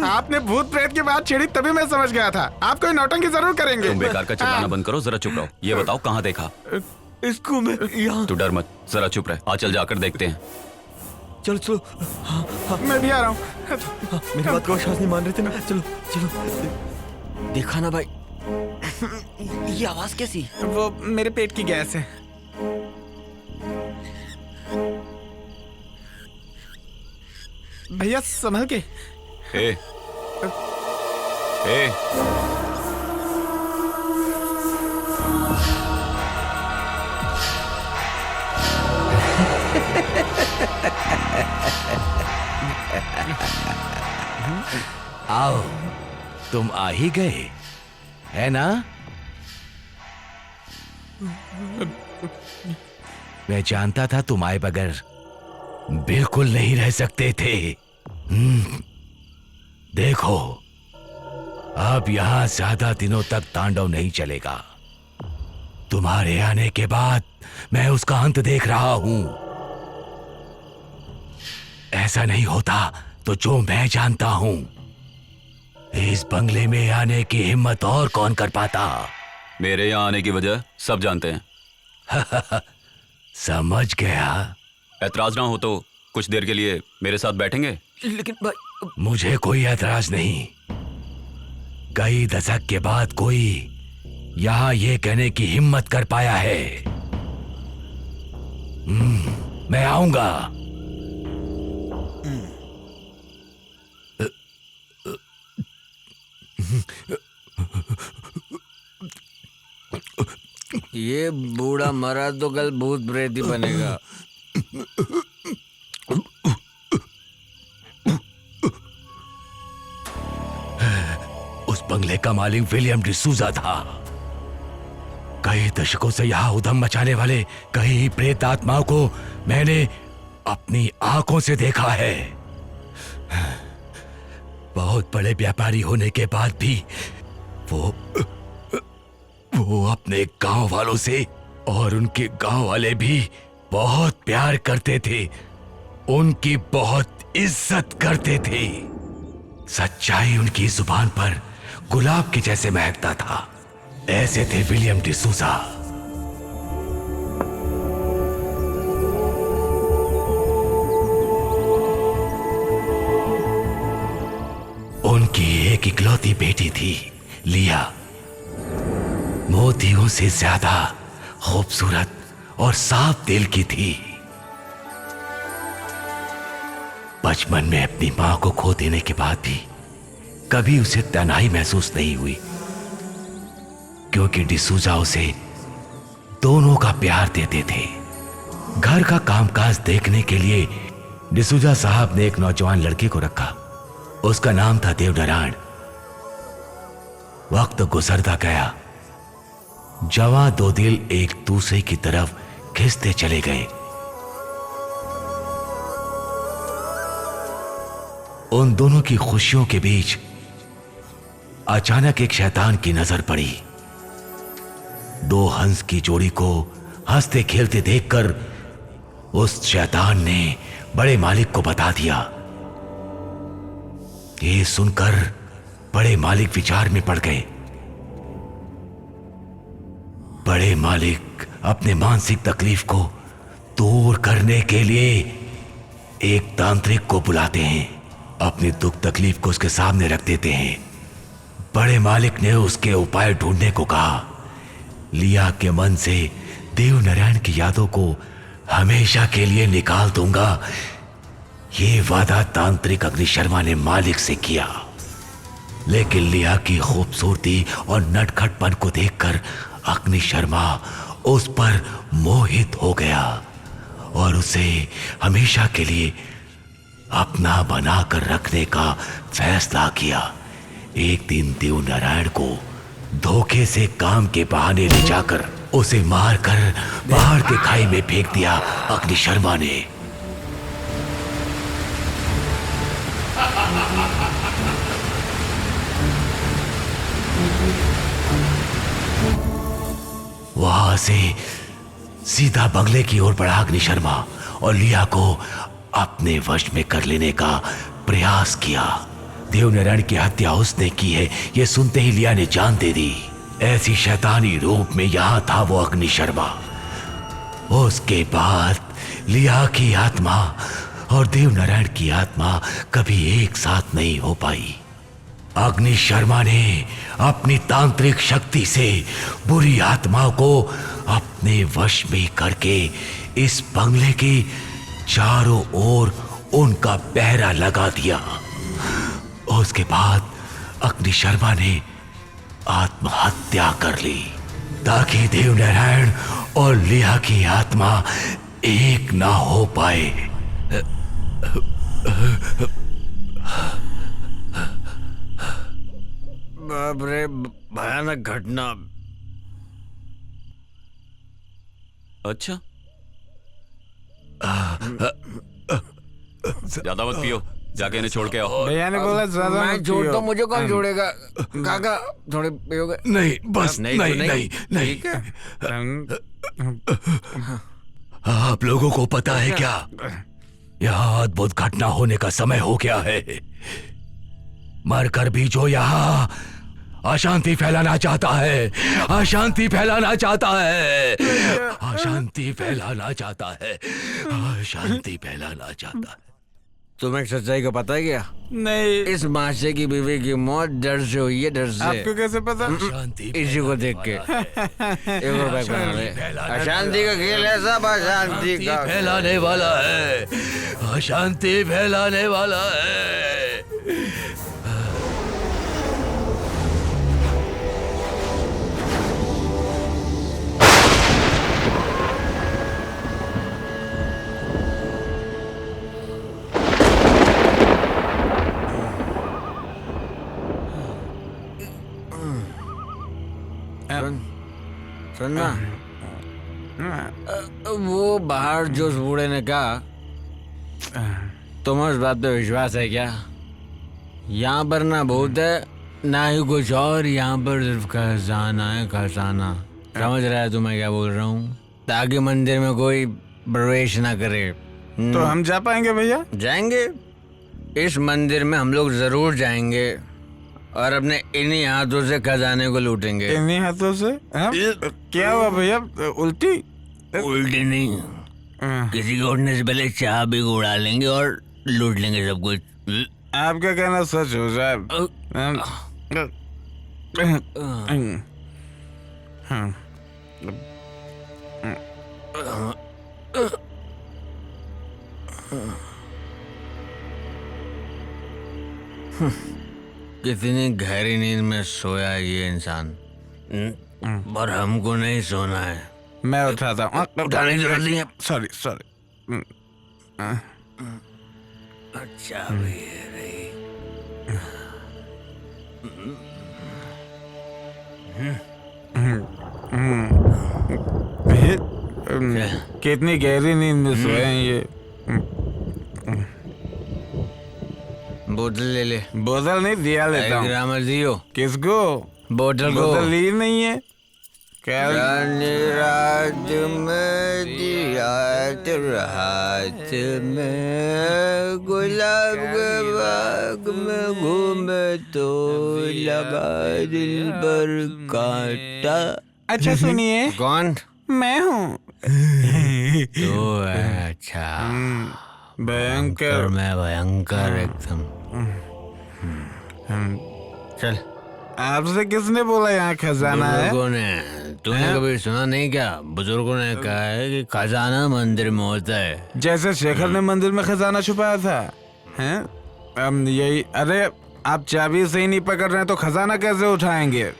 आपने भूत प्रेत की बात छेड़ी तभी मैं समझ गया था। आप कोई नौटंकी जरूर करेंगे। तुम बेकार का चिल्लाना बंद करो, जरा चुप रहो। ये बताओ कहाँ देखा? इसको मैं यहाँ। तू डर मत, जरा चुप रह। चल जाकर देखते हैं। चलो चलो। हाँ, मैं भी आ रहा हूँ। मेरी बात को विश्वास नहीं मान रहे थे ना। चलो चलो। देखा ना भाई, ये आवाज कैसी? वो मेरे पेट की गैस है। भैया संभल के। ए, ए, आओ, तुम आ ही गए, है ना? मैं जानता था तुम आए बगैर बिल्कुल नहीं रह सकते थे। देखो, अब यहां ज्यादा दिनों तक तांडव नहीं चलेगा। तुम्हारे आने के बाद मैं उसका अंत देख रहा हूं। ऐसा नहीं होता तो जो मैं जानता हूं, इस बंगले में आने की हिम्मत और कौन कर पाता? मेरे यहाँ आने की वजह सब जानते हैं। समझ गया। ऐतराज ना हो तो कुछ देर के लिए मेरे साथ बैठेंगे? लेकिन भाई, मुझे कोई ऐतराज नहीं। कई दशक के बाद कोई यहां ये कहने की हिम्मत कर पाया है। मैं आऊंगा। ये बूढ़ा मरा तो कल भूत प्रेत ही बनेगा। उस बंगले का मालिक विलियम डिसूजा था। कई दशकों से यहां उधम मचाने वाले कई प्रेत आत्माओं को मैंने अपनी आंखों से देखा है। बहुत बड़े व्यापारी होने के बाद भी वो अपने गांव वालों से और उनके गांव वाले भी बहुत प्यार करते थे, उनकी बहुत इज्जत करते थे। सच्चाई उनकी जुबान पर गुलाब के जैसे महकता था। ऐसे थे विलियम डिसूजा। उनकी एक इकलौती बेटी थी, लिया। मोतियों से ज्यादा खूबसूरत और साफ दिल की थी। बचपन में अपनी मां को खो देने के बाद भी कभी उसे तन्हाई महसूस नहीं हुई, क्योंकि डिसूजा उसे दोनों का प्यार देते थे। घर का कामकाज देखने के लिए डिसूजा साहब ने एक नौजवान लड़के को रखा। उसका नाम था देवनारायण। वक्त गुजरता गया, जवां दो दिल एक दूसरे की तरफ खिंचते चले गए। उन दोनों की खुशियों के बीच अचानक एक शैतान की नजर पड़ी। दो हंस की जोड़ी को हंसते खेलते देखकर उस शैतान ने बड़े मालिक को बता दिया। ये सुनकर बड़े मालिक विचार में पड़ गए। बड़े मालिक अपने मानसिक तकलीफ को दूर करने के लिए एक तांत्रिक को बुलाते हैं, अपनी दुख तकलीफ को उसके सामने रख देते हैं। बड़े मालिक ने उसके उपाय ढूंढने को कहा। लिया के मन से देव नारायण की यादों को हमेशा के लिए निकाल दूंगा, ये वादा तांत्रिक अग्नि शर्मा ने मालिक से किया। लेकिन लिया की खूबसूरती और नटखटपन को देखकर अग्नि शर्मा उस पर मोहित हो गया और उसे हमेशा के लिए अपना बनाकर रखने का फैसला किया। एक दिन देव नारायण को धोखे से काम के बहाने ले जाकर उसे मारकर पहाड़ के खाई में फेंक दिया अग्नि शर्मा ने। वहां से सीधा बंगले की ओर बढ़ा अग्नि शर्मा और लिया को अपने वश में कर लेने का प्रयास किया। देवनारायण की हत्या उसने की है, यह सुनते ही लिया ने जान दे दी। ऐसी शैतानी रूप में यहां था वो अग्नि शर्मा। उसके बाद लिया की आत्मा और देवनारायण की आत्मा कभी एक साथ नहीं हो पाई। अग्नि शर्मा ने अपनी तांत्रिक शक्ति से बुरी आत्माओं को अपने वश में करके इस बंगले के चारों ओर उनका पहरा लगा दिया। उसके बाद अग्नि शर्मा ने आत्महत्या कर ली ताकि देवनारायण और लिया की आत्मा एक ना हो पाए। बाप रे, भयानक घटना। अच्छा, ज्यादा मत पियो, जाके इन्हें छोड़ के आओ। भैया ने बोला ज्यादा मैं छोड़ता हूँ, मुझे कौन छोड़ेगा? काका थोड़े पियोगे? नहीं, बस नहीं, नहीं, नहीं। ठीक है। आप लोगों को पता है क्या, यहाँ अद्भुत घटना होने का समय हो गया है। मरकर भी जो यहाँ अशांति फैलाना चाहता है, अशांति फैलाना चाहता है, अशांति फैलाना चाहता है, अशांति फैलाना चाहता है। तुम्हें सच्चाई का पता है क्या? नहीं। इस माशे की बीवी की मौत डर से हुई है, डर से। आपको कैसे पता? इसी को देख के। अशांति का खेल है, सब अशांति का फैलाने वाला है, अशांति फैलाने वाला है। सुनना, वो बाहर जो उस बूढ़े ने कहा, तुम्हें उस बात पे विश्वास है क्या? यहाँ पर ना भूत है ना ही कुछ और, यहाँ पर सिर्फ खजाना है, खजाना। समझ रहा है तुम्हें क्या बोल रहा हूँ? ताकि मंदिर में कोई प्रवेश ना करे। तो हम जा पाएंगे भैया? जाएंगे, इस मंदिर में हम लोग जरूर जाएंगे और अपने इन्हीं हाथों से खजाने को लूटेंगे। इन्हीं हाथों से? क्या हुआ भैया, उल्टी? उल्टी नहीं, किसी के उड़ने से पहले चाह भी उड़ा लेंगे और लूट लेंगे सब कुछ। आपका कहना सच हो साहब। कितनी गहरी नींद में सोया ये इंसान, पर हमको नहीं सोना है। मैं उठाता हूँ। उठाने की जरूरत नहीं है। Sorry sorry. अच्छा भी है रही। कितनी गहरी नींद में सोए हैं ये। बोतल ले ले। बोतल नहीं दिया लेता हूँ। ग्रामर दियो। किसको? बोतल को। बोतल ली नहीं है। रानी रात में दिया तेरे हाथ में, गुलाब के बाग में घूमे तो लगा दिल पर कांटा। अच्छा सुनिए। कौन? मैं हूँ। तो अच्छा भयंकर। मैं भयंकर एकदम। चल। आपसे किसने बोला यहाँ खजाना है? बुजुर्गों ने। तूने कभी सुना नहीं क्या? बुजुर्गों ने कहा है कि खजाना मंदिर में होता है। जैसे शेखर ने मंदिर में खजाना छुपाया था, हैं? यही। अरे आप चाबी से ही नहीं पकड़ रहे हैं तो खजाना कैसे उठाएंगे?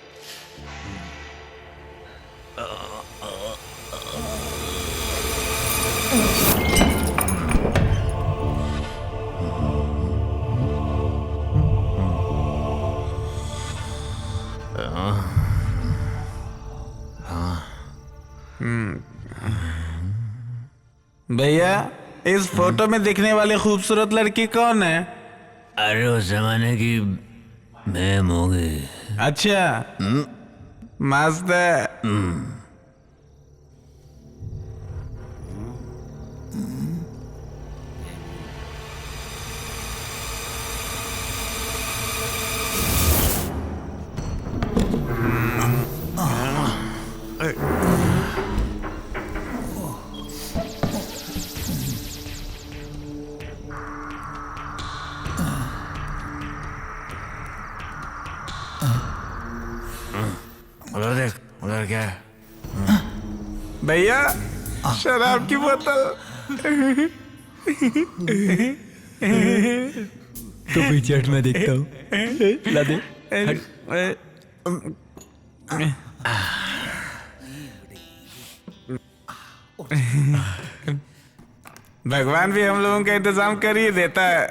भैया इस फोटो में दिखने वाली खूबसूरत लड़की कौन है? अरे उस जमाने की मैम होगी। अच्छा मस्त है। उधर देख, उधर क्या है? भैया शराब की बोतल। तो पीछे हट, मैं देखता हूँ। ला दे। भगवान भी हम लोगों का इंतजाम कर ही देता है।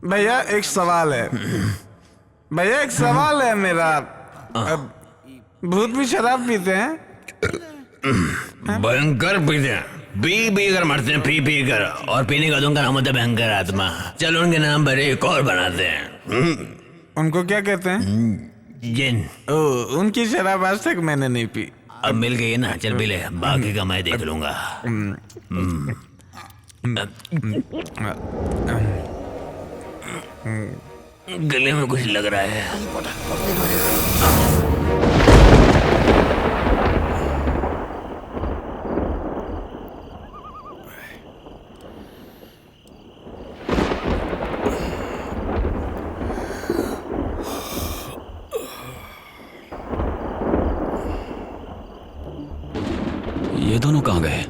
भैया एक सवाल है। भैया एक सवाल है मेरा। भूत भी शराब पीते हैं? भयंकर पीते हैं। पी कर मरते हैं, पी कर। और पीने का उनका नाम होता है भयंकर आत्मा। चलो उनके नाम पर एक और बनाते हैं। उनको क्या कहते हैं? जिन। उनकी शराब आज तक मैंने नहीं पी। अब मिल गई ना, चल पी ले, बाकी का मैं देख लूंगा। गले में कुछ लग रहा है। ये दोनों कहाँ गए?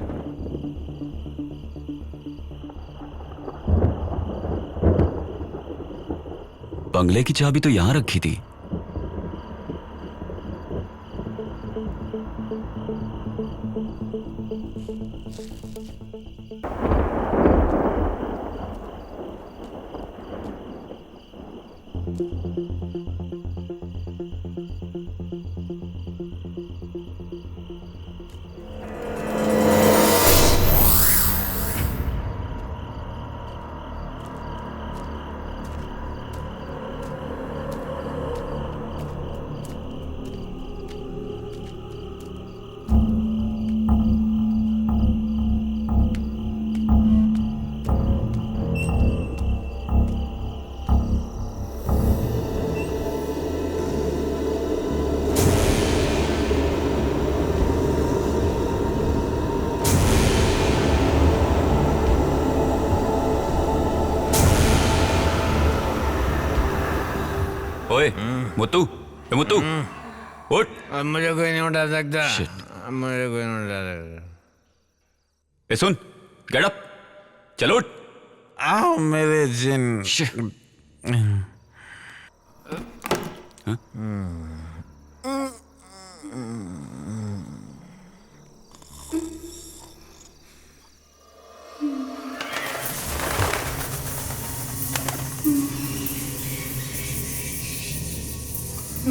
बंगले की चाबी तो यहां रखी थी। ओए मुत्तू, मुत्तू उठ। अब मुझे कोई नहीं उठा सकता। अब मुझे कोई नहीं उठा सकता। सुन, गेट अप, चलो उठ। आओ मेरे जिन। ए,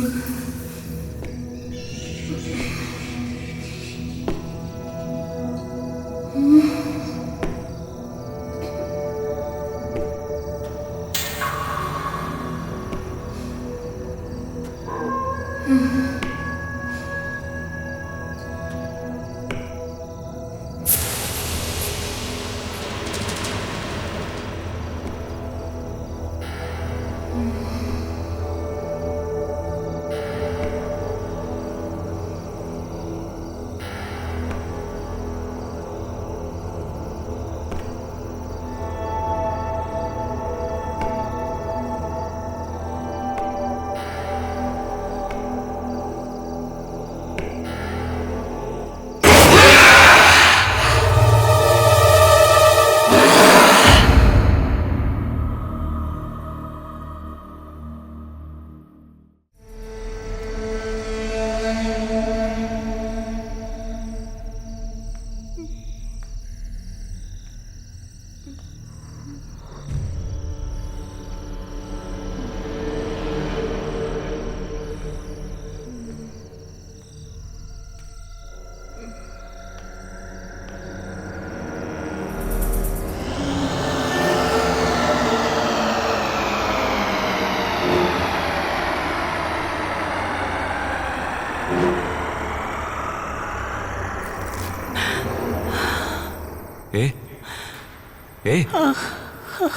ए,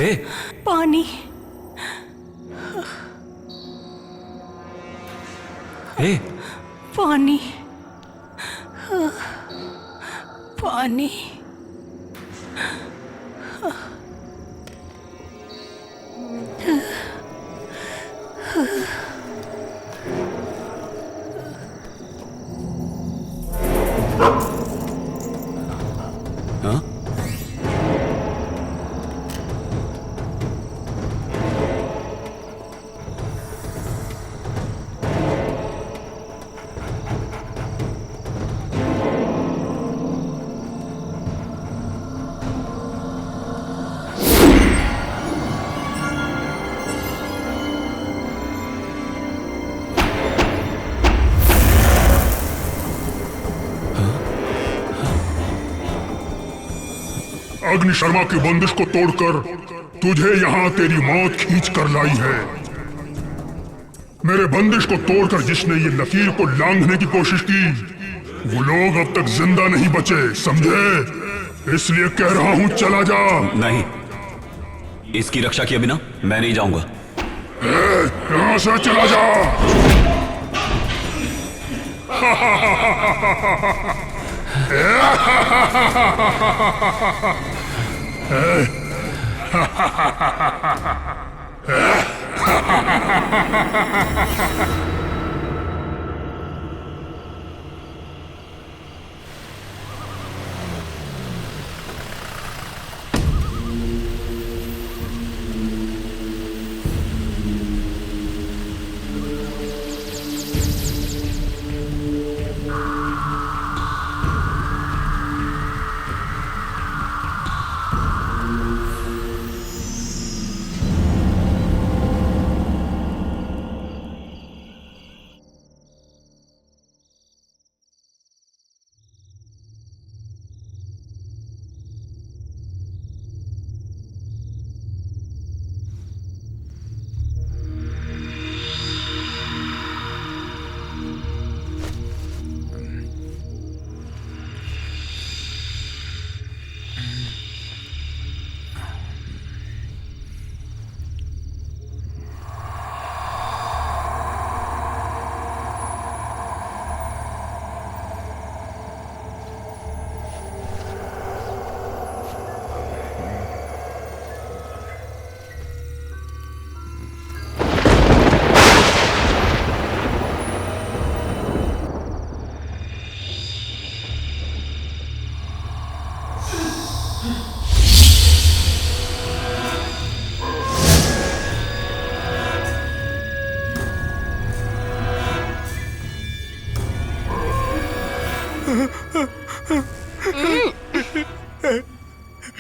ए, पानी। ए, पानी। पानी। हाँ? अग्नि शर्मा की बंदिश को तोड़कर तुझे यहाँ तेरी मौत खींच कर लाई है। मेरे बंदिश को तोड़कर जिसने ये लकीर को लांघने की कोशिश की, वो लोग अब तक जिंदा नहीं बचे, समझे? इसलिए कह रहा हूँ चला जा। नहीं, इसकी रक्षा किए बिना मैं नहीं जाऊंगा। यहाँ से चला जा।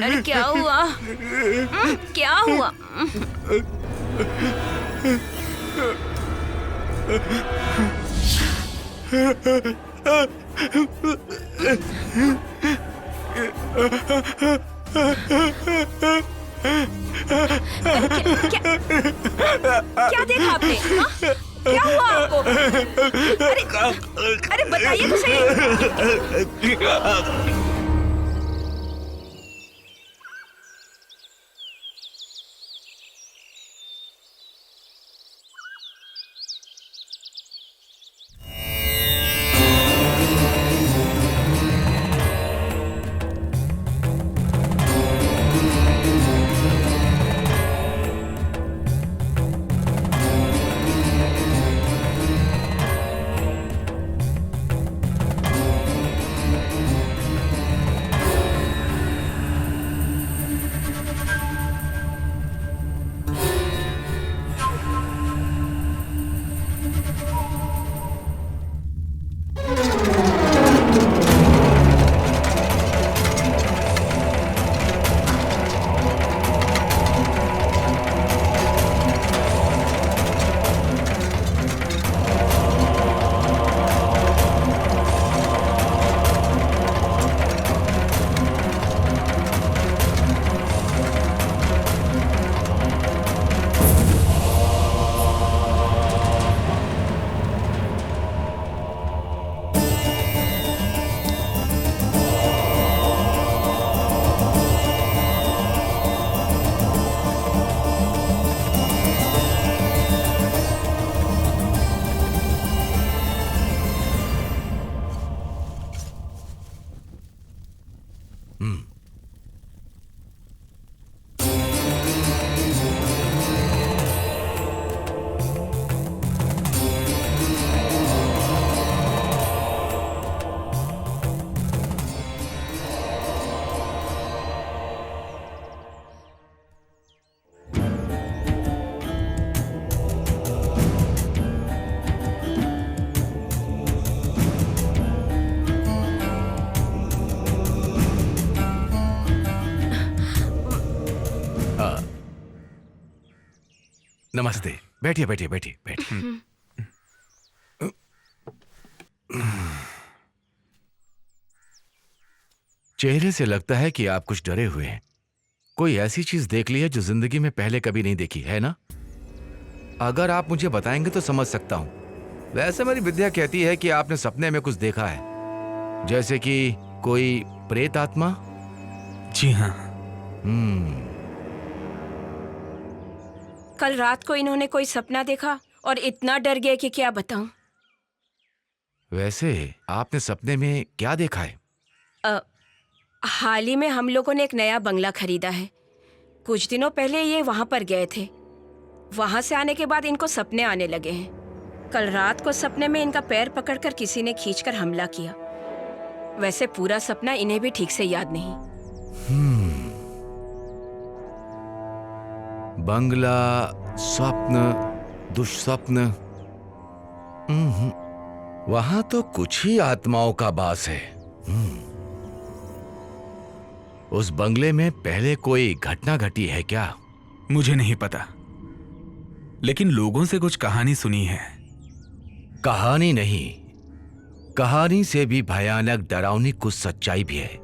अरे क्या हुआ? क्या हुआ? क्या देखा आपने? हाँ? क्या हुआ आपको? अरे बताइए तो सही। नमस्ते। बैठिए बैठिए बैठिए बैठिए। चेहरे से लगता है कि आप कुछ डरे हुए हैं। कोई ऐसी चीज देख ली है जो जिंदगी में पहले कभी नहीं देखी है ना? अगर आप मुझे बताएंगे तो समझ सकता हूं। वैसे मेरी विद्या कहती है कि आपने सपने में कुछ देखा है, जैसे कि कोई प्रेत आत्मा। जी हाँ। कल रात को इन्होंने कोई सपना देखा और इतना डर गए कि क्या बताऊं। वैसे आपने सपने में क्या देखा है? हाल ही में हम लोगों ने एक नया बंगला खरीदा है। कुछ दिनों पहले ये वहां पर गए थे। वहां से आने के बाद इनको सपने आने लगे हैं। कल रात को सपने में इनका पैर पकड़कर किसी ने खींचकर हमला किया। वैसे पूरा सपना इन्हें भी ठीक से याद नहीं। बंगला, स्वप्न, दुष्स्वप्न। वहां तो कुछ ही आत्माओं का वास है। उस बंगले में पहले कोई घटना घटी है क्या? मुझे नहीं पता, लेकिन लोगों से कुछ कहानी सुनी है। कहानी नहीं, कहानी से भी भयानक डरावनी कुछ सच्चाई भी है।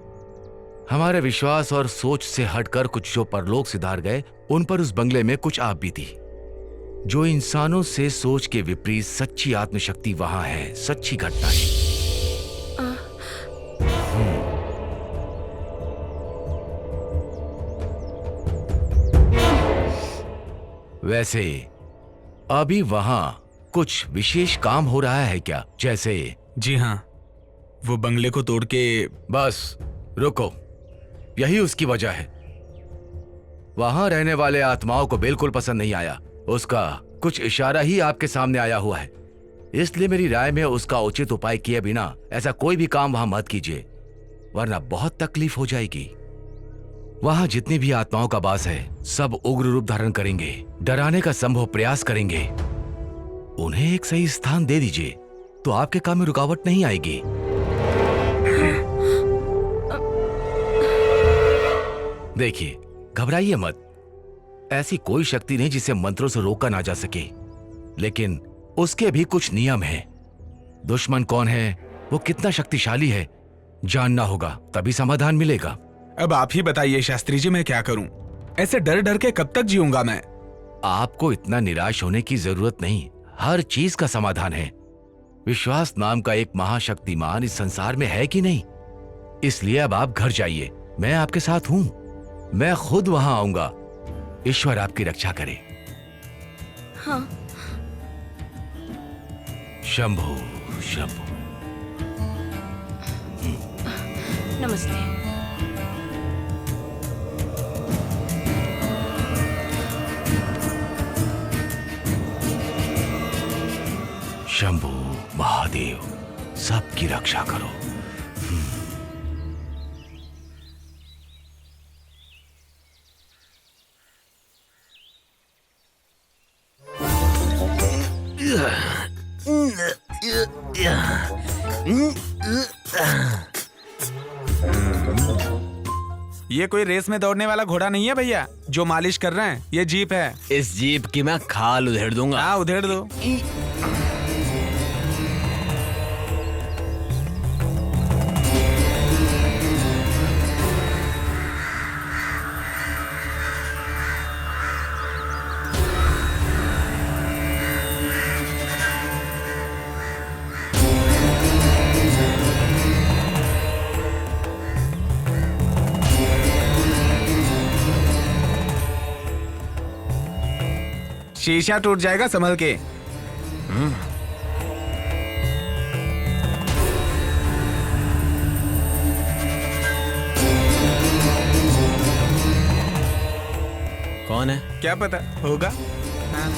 हमारे विश्वास और सोच से हटकर कुछ जो परलोक सिधार गए, उन पर उस बंगले में कुछ आप भी थी। जो इंसानों से सोच के विपरीत सच्ची आत्मशक्ति वहां है, सच्ची घटना है। वैसे अभी वहां कुछ विशेष काम हो रहा है क्या? जैसे? जी हाँ, वो बंगले को तोड़ के। बस रुको, यही उसकी वजह है। वहां रहने वाले आत्माओं को बिल्कुल पसंद नहीं आया। उसका कुछ इशारा ही आपके सामने आया हुआ है। इसलिए मेरी राय में उसका उचित उपाय किए बिना ऐसा कोई भी काम वहां मत कीजिए, वरना बहुत तकलीफ हो जाएगी। वहां जितनी भी आत्माओं का वास है, सब उग्र रूप धारण करेंगे, डराने का संभव प्रयास करेंगे। उन्हें एक सही स्थान दे दीजिए तो आपके काम में रुकावट नहीं आएगी। देखिए, घबराइए मत। ऐसी कोई शक्ति नहीं जिसे मंत्रों से रोका ना जा सके, लेकिन उसके भी कुछ नियम हैं। दुश्मन कौन है, वो कितना शक्तिशाली है, जानना होगा, तभी समाधान मिलेगा। अब आप ही बताइए शास्त्री जी, मैं क्या करूं? ऐसे डर डर के कब तक जीऊंगा मैं? आपको इतना निराश होने की जरूरत नहीं, हर चीज का समाधान है। विश्वास नाम का एक महाशक्तिमान इस संसार में है कि नहीं, इसलिए अब आप घर जाइए, मैं आपके साथ हूं, मैं खुद वहां आऊंगा। ईश्वर आपकी रक्षा करे। हाँ। शंभु शंभु। नमस्ते। शंभु महादेव, सबकी रक्षा करो। ये कोई रेस में दौड़ने वाला घोड़ा नहीं है भैया जो मालिश कर रहे हैं, ये जीप है। इस जीप की मैं खाल उधेड़ दूंगा। हाँ, उधेड़ दो। शीशा टूट जाएगा, संभल के। कौन है? क्या पता होगा। हाँ।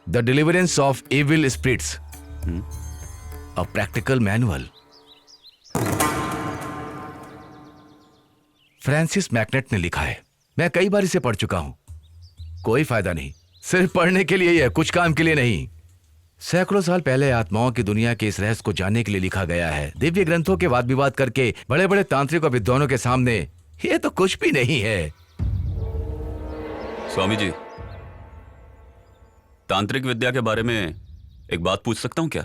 The Deliverance of Evil Spirits, a practical manual. Francis मैकनेट ने लिखा है, मैं कई बार इसे पढ़ चुका हूं, कोई फायदा नहीं, सिर्फ पढ़ने के लिए ही है, कुछ काम के लिए नहीं। सैकड़ों साल पहले आत्माओं की दुनिया के इस रहस्य को जानने के लिए लिखा गया है। दिव्य ग्रंथों के वाद विवाद करके बड़े बड़े तांत्रिक और विद्वानों के सामने ये तो कुछ भी नहीं है। स्वामी जी, तांत्रिक विद्या के बारे में एक बात पूछ सकता हूं क्या?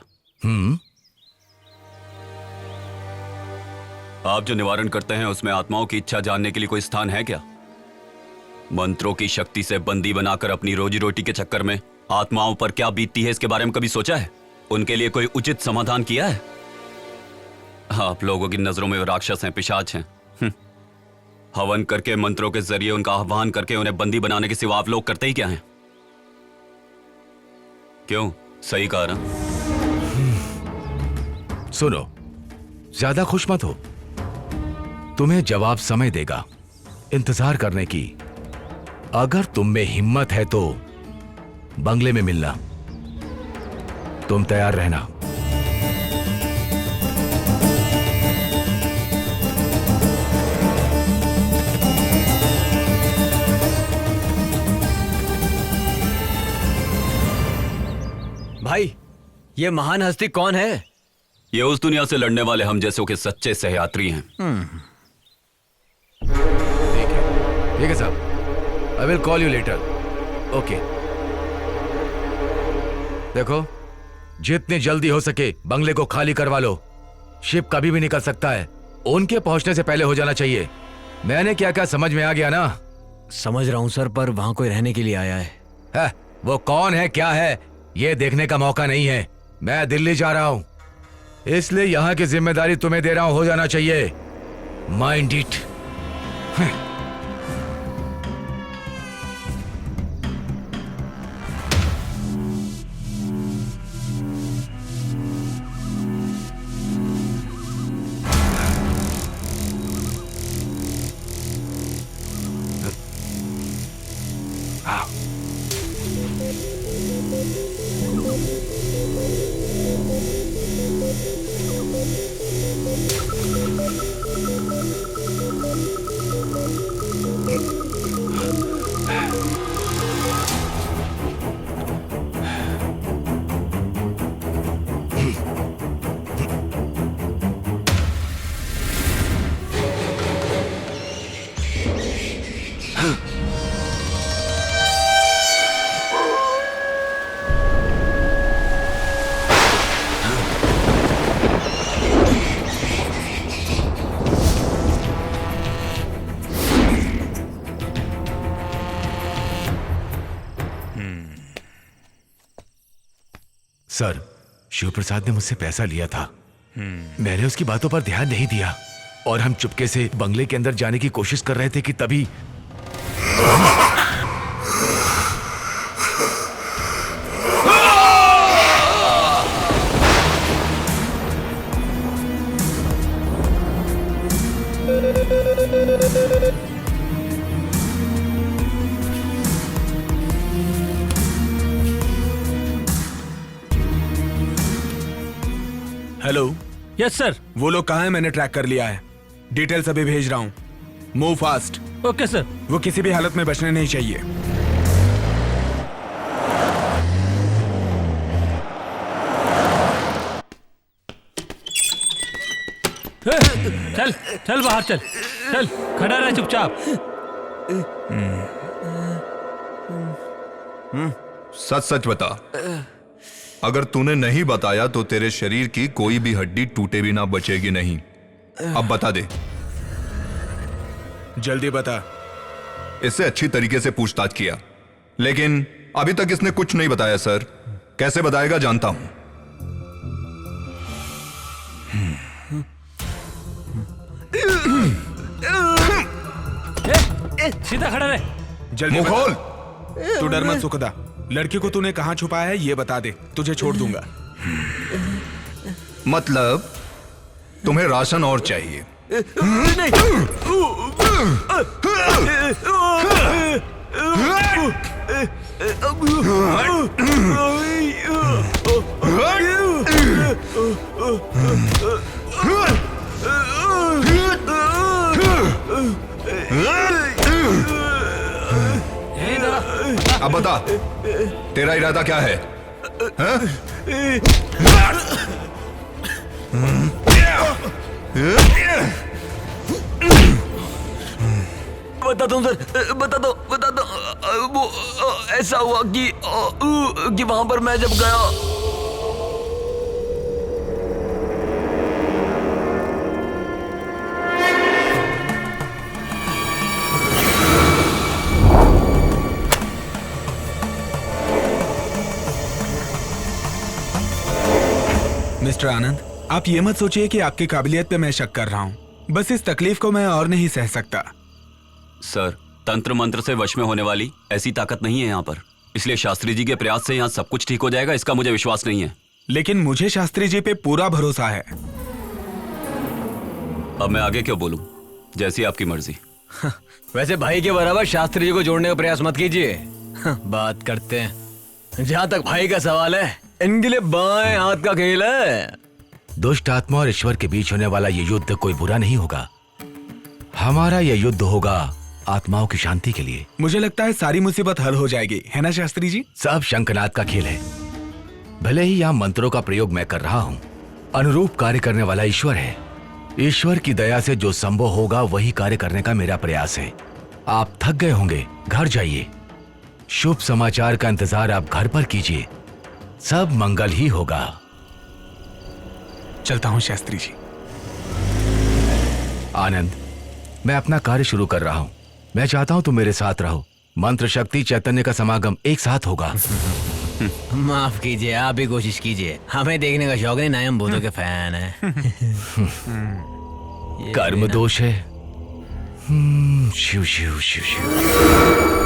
आप जो निवारण करते हैं उसमें आत्माओं की इच्छा जानने के लिए कोई स्थान है क्या? मंत्रों की शक्ति से बंदी बनाकर अपनी रोजी रोटी के चक्कर में आत्माओं पर क्या बीतती है इसके बारे में कभी सोचा है? उनके लिए कोई उचित समाधान किया है? आप लोगों की नजरों में वो राक्षस हैं, पिशाच हैं। हवन करके मंत्रों के जरिए उनका आह्वान करके उन्हें बंदी बनाने के सिवा आप लोग करते ही क्या हैं? क्यों? सही कहा ना? सुनो, ज्यादा खुश मत हो, तुम्हें जवाब समय देगा, इंतजार करने की। अगर तुम में हिम्मत है तो बंगले में मिलना, तुम तैयार रहना। भाई, ये महान हस्ती कौन है? ये उस दुनिया से लड़ने वाले हम जैसों के सच्चे सहयात्री हैं। ठीक है साहब, I will call you later. Okay. देखो, जितनी जल्दी हो सके बंगले को खाली करवा लो, शिप कभी भी निकल सकता है, उनके पहुंचने से पहले हो जाना चाहिए। मैंने क्या क्या समझ में आ गया ना? समझ रहा हूं सर, पर वहां कोई रहने के लिए आया है। वो कौन है, क्या है, ये देखने का मौका नहीं है। मैं दिल्ली जा रहा हूं, इसलिए यहां की जिम्मेदारी तुम्हें दे रहा हूं, हो जाना चाहिए। Mind it. सर, शिव प्रसाद ने मुझसे पैसा लिया था। मैंने उसकी बातों पर ध्यान नहीं दिया और हम चुपके से बंगले के अंदर जाने की कोशिश कर रहे थे कि तभी हेलो। Yes sir. वो लोग कहाँ हैं? मैंने ट्रैक कर लिया है। डिटेल्स अभी भेज रहा हूँ। Move fast. Okay sir. वो किसी भी हालत में बचने नहीं चाहिए। चल चल बाहर चल। चल खड़ा रह चुपचाप। सच सच बता। अगर तूने नहीं बताया तो तेरे शरीर की कोई भी हड्डी टूटे बिना बचेगी नहीं। अब बता दे। जल्दी बता। इससे अच्छी तरीके से पूछताछ किया, लेकिन अभी तक इसने कुछ नहीं बताया सर। कैसे बताएगा जानता हूं। सीधा खड़ा रहे। जल्दी मुंह खोल। तू डर मत सुखदा। लड़की को तूने कहां छुपाया है ये बता दे, तुझे छोड़ दूंगा। मतलब तुम्हें राशन और चाहिए? अब बता, तेरा इरादा क्या है? हाँ? बता दो सर, बता दो वो ऐसा हुआ कि वहां पर मैं जब गया। मिस्टर आनंद, आप ये मत सोचिए कि आपकी काबिलियत पे मैं शक कर रहा हूँ। बस इस तकलीफ को मैं और नहीं सह सकता। सर, तंत्र मंत्र से वश में होने वाली ऐसी ताकत नहीं है यहाँ पर, इसलिए शास्त्री जी के प्रयास से यहाँ सब कुछ ठीक हो जाएगा, इसका मुझे विश्वास नहीं है। लेकिन मुझे शास्त्री जी पे पूरा भरोसा है। अब मैं आगे क्यों बोलूं? जैसी आपकी मर्जी। वैसे भाई के बराबर शास्त्री जी को जोड़ने का प्रयास मत कीजिए। बात करते हैं। जहाँ तक भाई का सवाल है, इनके लिए बाएं हाथ का खेल है। दुष्ट आत्मा और ईश्वर के बीच होने वाला ये युद्ध कोई बुरा नहीं होगा। हमारा यह युद्ध होगा आत्माओं की शांति के लिए। मुझे लगता है सारी मुसीबत हल हो जाएगी, है ना शास्त्री जी? सब शंखनाद का खेल है। भले ही यहाँ मंत्रों का प्रयोग मैं कर रहा हूँ, अनुरूप कार्य करने वाला ईश्वर है। ईश्वर की दया से जो संभव होगा वही कार्य करने का मेरा प्रयास है। आप थक गए होंगे, घर जाइए। शुभ समाचार का इंतजार आप घर पर कीजिए, सब मंगल ही होगा। चलता हूँ शास्त्री जी। आनंद, मैं अपना कार्य शुरू कर रहा हूँ। मैं चाहता हूँ तुम मेरे साथ रहो। मंत्र शक्ति चैतन्य का समागम एक साथ होगा। माफ कीजिए, आप भी कोशिश कीजिए। हमें देखने का शौक नहीं, ना हम भूतों के फैन है। कर्म दोष है। शिव शिव शिव शिव।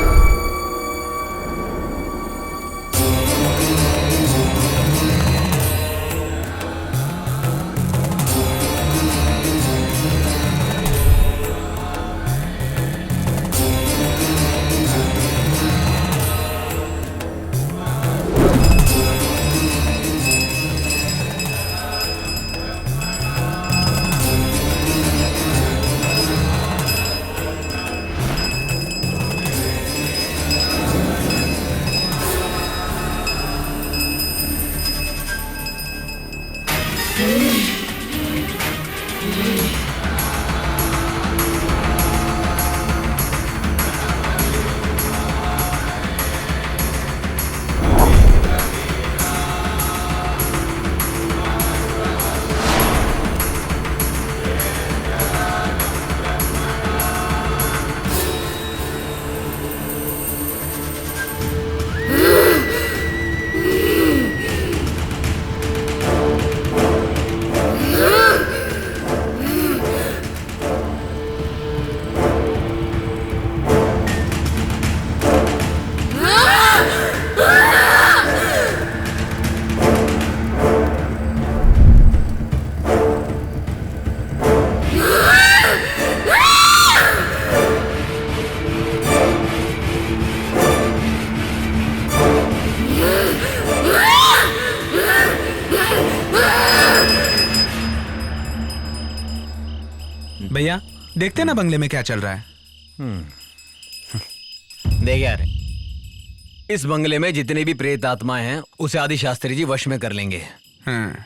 भैया देखते ना बंगले में क्या चल रहा है। देख यार, इस बंगले में जितने भी प्रेत आत्माएं हैं उसे आदि शास्त्री जी वश में कर लेंगे।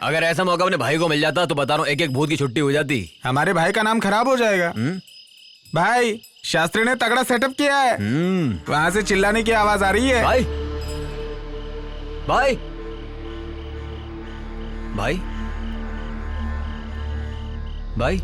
अगर ऐसा मौका अपने भाई को मिल जाता तो बता रहा हूँ एक एक भूत की छुट्टी हो जाती। हमारे भाई का नाम खराब हो जाएगा। भाई शास्त्री ने तगड़ा सेटअप किया है। वहां से चिल्लाने की आवाज आ रही है। भाई भाई भाई भाई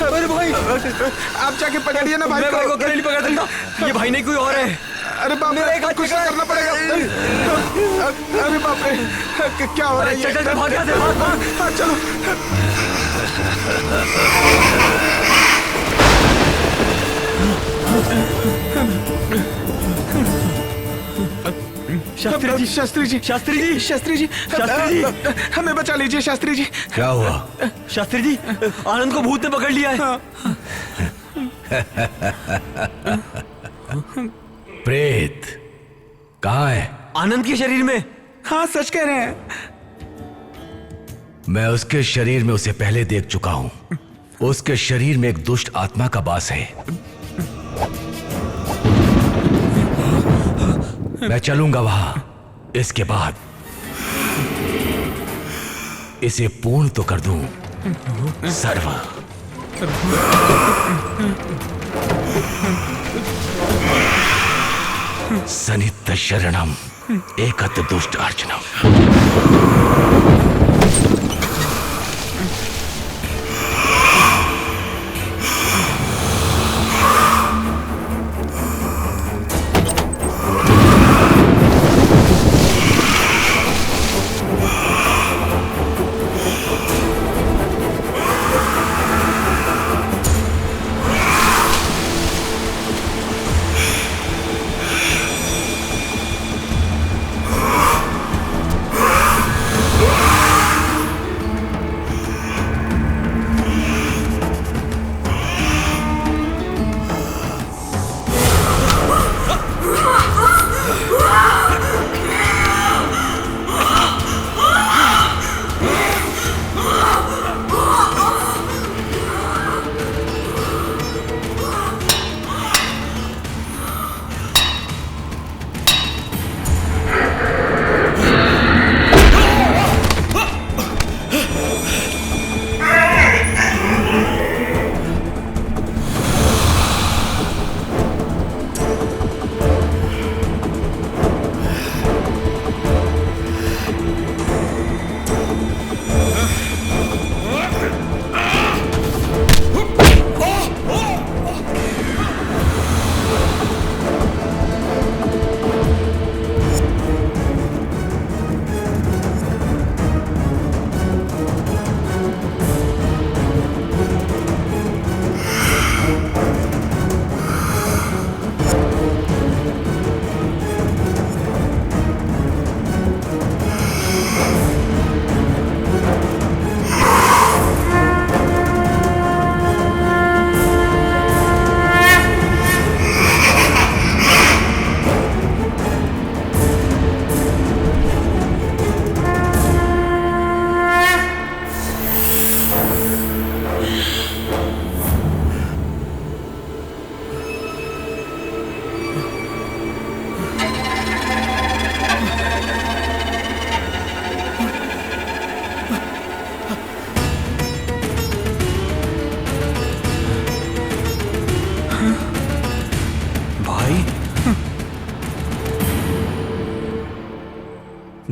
अरे भाई आप जाके पकड़िए ना भाई मैं भाई को अकेले नहीं पकड़ सकता। ये भाई नहीं कोई और है। अरे बाप रे, कुछ करना पड़ेगा। अरे बाप रे, क्या हो रहा है? चल भाग यहाँ से, भाग। चलो। शास्त्री जी, शास्त्री जी, शास्त्री जी, शास्त्री जी, शास्त्री जी, हमें बचा लीजिए शास्त्री जी। क्या हुआ? शास्त्री जी, आनंद को भूत ने पकड़ लिया है। प्रेत कहाँ है? आनंद के शरीर में। हाँ सच कह रहे हैं। मैं उसके शरीर में उसे पहले देख चुका हूं। उसके शरीर में एक दुष्ट आत्मा का वास है। मैं चलूंगा वहां। इसके बाद इसे पूर्ण तो कर दूं। सर्व सनित शरणम एकत दुष्ट अर्चनम।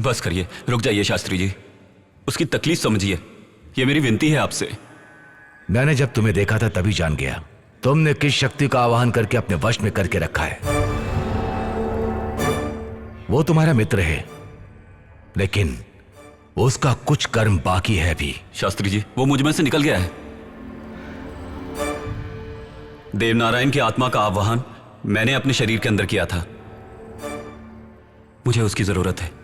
बस करिए, रुक जाइए शास्त्री जी। उसकी तकलीफ समझिए, ये मेरी विनती है आपसे। मैंने जब तुम्हें देखा था तभी जान गया तुमने किस शक्ति का आवाहन करके अपने वश में करके रखा है। वो तुम्हारा मित्र है, लेकिन उसका कुछ कर्म बाकी है भी। शास्त्री जी, वो मुझ में से निकल गया है। देवनारायण की आत्मा का आवाहन मैंने अपने शरीर के अंदर किया था। मुझे उसकी जरूरत है।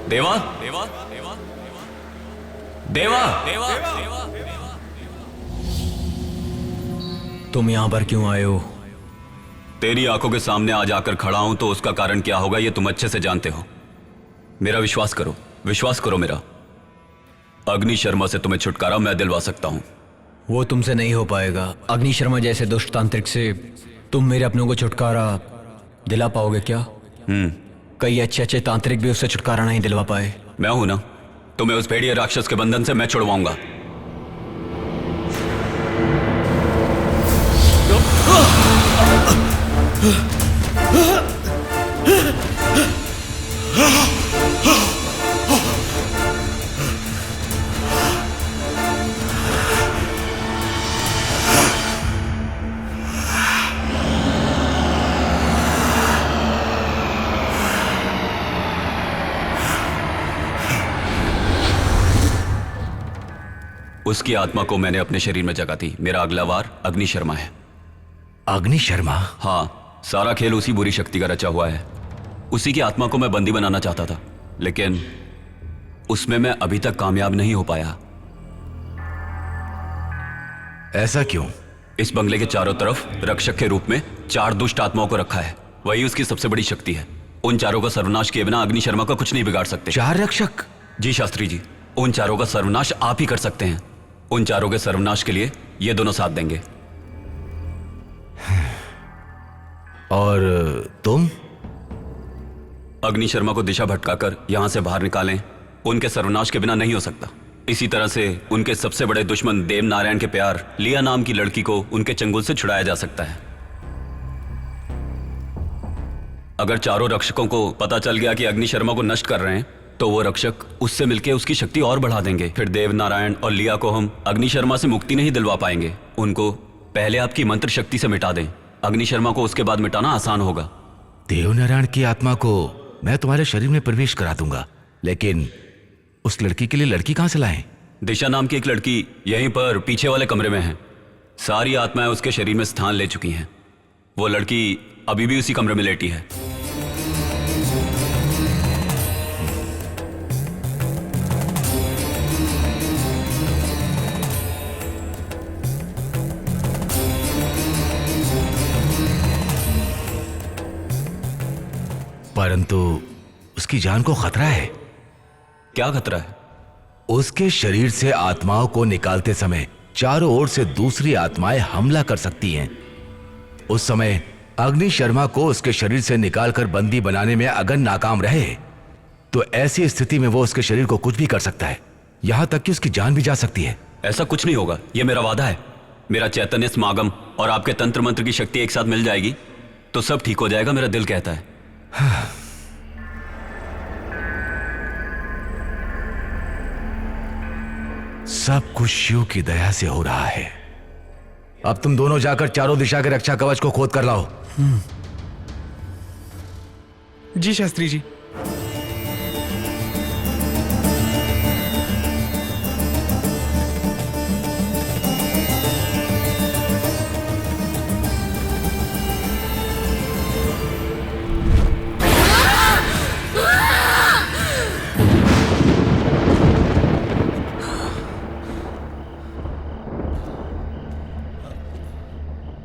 देवा देवा देवा देवा तुम यहाँ पर क्यों आए हो? तेरी आंखों के सामने आज आकर खड़ा हूं तो उसका कारण क्या होगा ये तुम अच्छे से जानते हो। मेरा विश्वास करो मेरा। अग्नि शर्मा से तुम्हें छुटकारा मैं दिलवा सकता हूं। वो तुमसे नहीं हो पाएगा। अग्नि शर्मा जैसे दुष्ट तांत्रिक से तुम मेरे अपनों को छुटकारा दिला पाओगे क्या? कई अच्छे अच्छे तांत्रिक भी उससे छुटकारा नहीं दिलवा पाए। मैं हूं ना, तुम्हें उस भेड़िए राक्षस के बंधन से मैं छुड़वाऊंगा। उसकी आत्मा को मैंने अपने शरीर में जगा दी। मेरा अगला वार अग्नि शर्मा है। अग्नि शर्मा? हाँ, सारा खेल उसी बुरी शक्ति का रचा हुआ है। उसी की आत्मा को मैं बंदी बनाना चाहता था, लेकिन उसमें मैं अभी तक कामयाब नहीं हो पाया। ऐसा क्यों? इस बंगले के चारों तरफ रक्षक के रूप में 4 दुष्ट आत्माओं को रखा है। वही उसकी सबसे बड़ी शक्ति है। उन चारों का सर्वनाश किए बिना अग्नि शर्मा का कुछ नहीं बिगाड़ सकते। 4 रक्षक? जी शास्त्री जी, उन चारों का सर्वनाश आप ही कर सकते हैं। उन चारों के सर्वनाश के लिए ये दोनों साथ देंगे। और तुम? अग्नि शर्मा को दिशा भटकाकर यहां से बाहर निकालें। उनके सर्वनाश के बिना नहीं हो सकता। इसी तरह से उनके सबसे बड़े दुश्मन देव नारायण के प्यार लिया नाम की लड़की को उनके चंगुल से छुड़ाया जा सकता है। अगर चारों रक्षकों को पता चल गया कि अग्नि शर्मा को नष्ट कर रहे हैं, तो वो रक्षक उससे मिलकर उसकी शक्ति और बढ़ा देंगे। फिर देव नारायण और लिया को हम अग्नि शर्मा से मुक्ति नहीं दिलवा पाएंगे। उनको पहले आपकी मंत्र शक्ति से मिटा दें। अग्नि शर्मा को उसके बाद मिटाना आसान होगा। देवनारायण की आत्मा को मैं तुम्हारे शरीर में प्रवेश करा दूंगा, लेकिन उस लड़की के लिए लड़की कहां से लाएं? दिशा नाम की एक लड़की यहीं पर पीछे वाले कमरे में है। सारी आत्माएं उसके शरीर में स्थान ले चुकी हैं। वो लड़की अभी भी उसी कमरे में लेटी है। परंतु उसकी जान को खतरा है। क्या खतरा है? उसके शरीर से आत्माओं को निकालते समय चारों ओर से दूसरी आत्माएं हमला कर सकती हैं। उस समय अग्नि शर्मा को उसके शरीर से निकालकर बंदी बनाने में अगर नाकाम रहे, तो ऐसी स्थिति में वो उसके शरीर को कुछ भी कर सकता है, यहां तक कि उसकी जान भी जा सकती है। ऐसा कुछ नहीं होगा, यह मेरा वादा है। मेरा चैतन्य समागम और आपके तंत्र मंत्र की शक्ति एक साथ मिल जाएगी तो सब ठीक हो जाएगा, मेरा दिल कहता है। सब कुछ शिव की दया से हो रहा है। अब तुम दोनों जाकर चारों दिशा के रक्षा कवच को खोद कर लाओ। जी शास्त्री जी।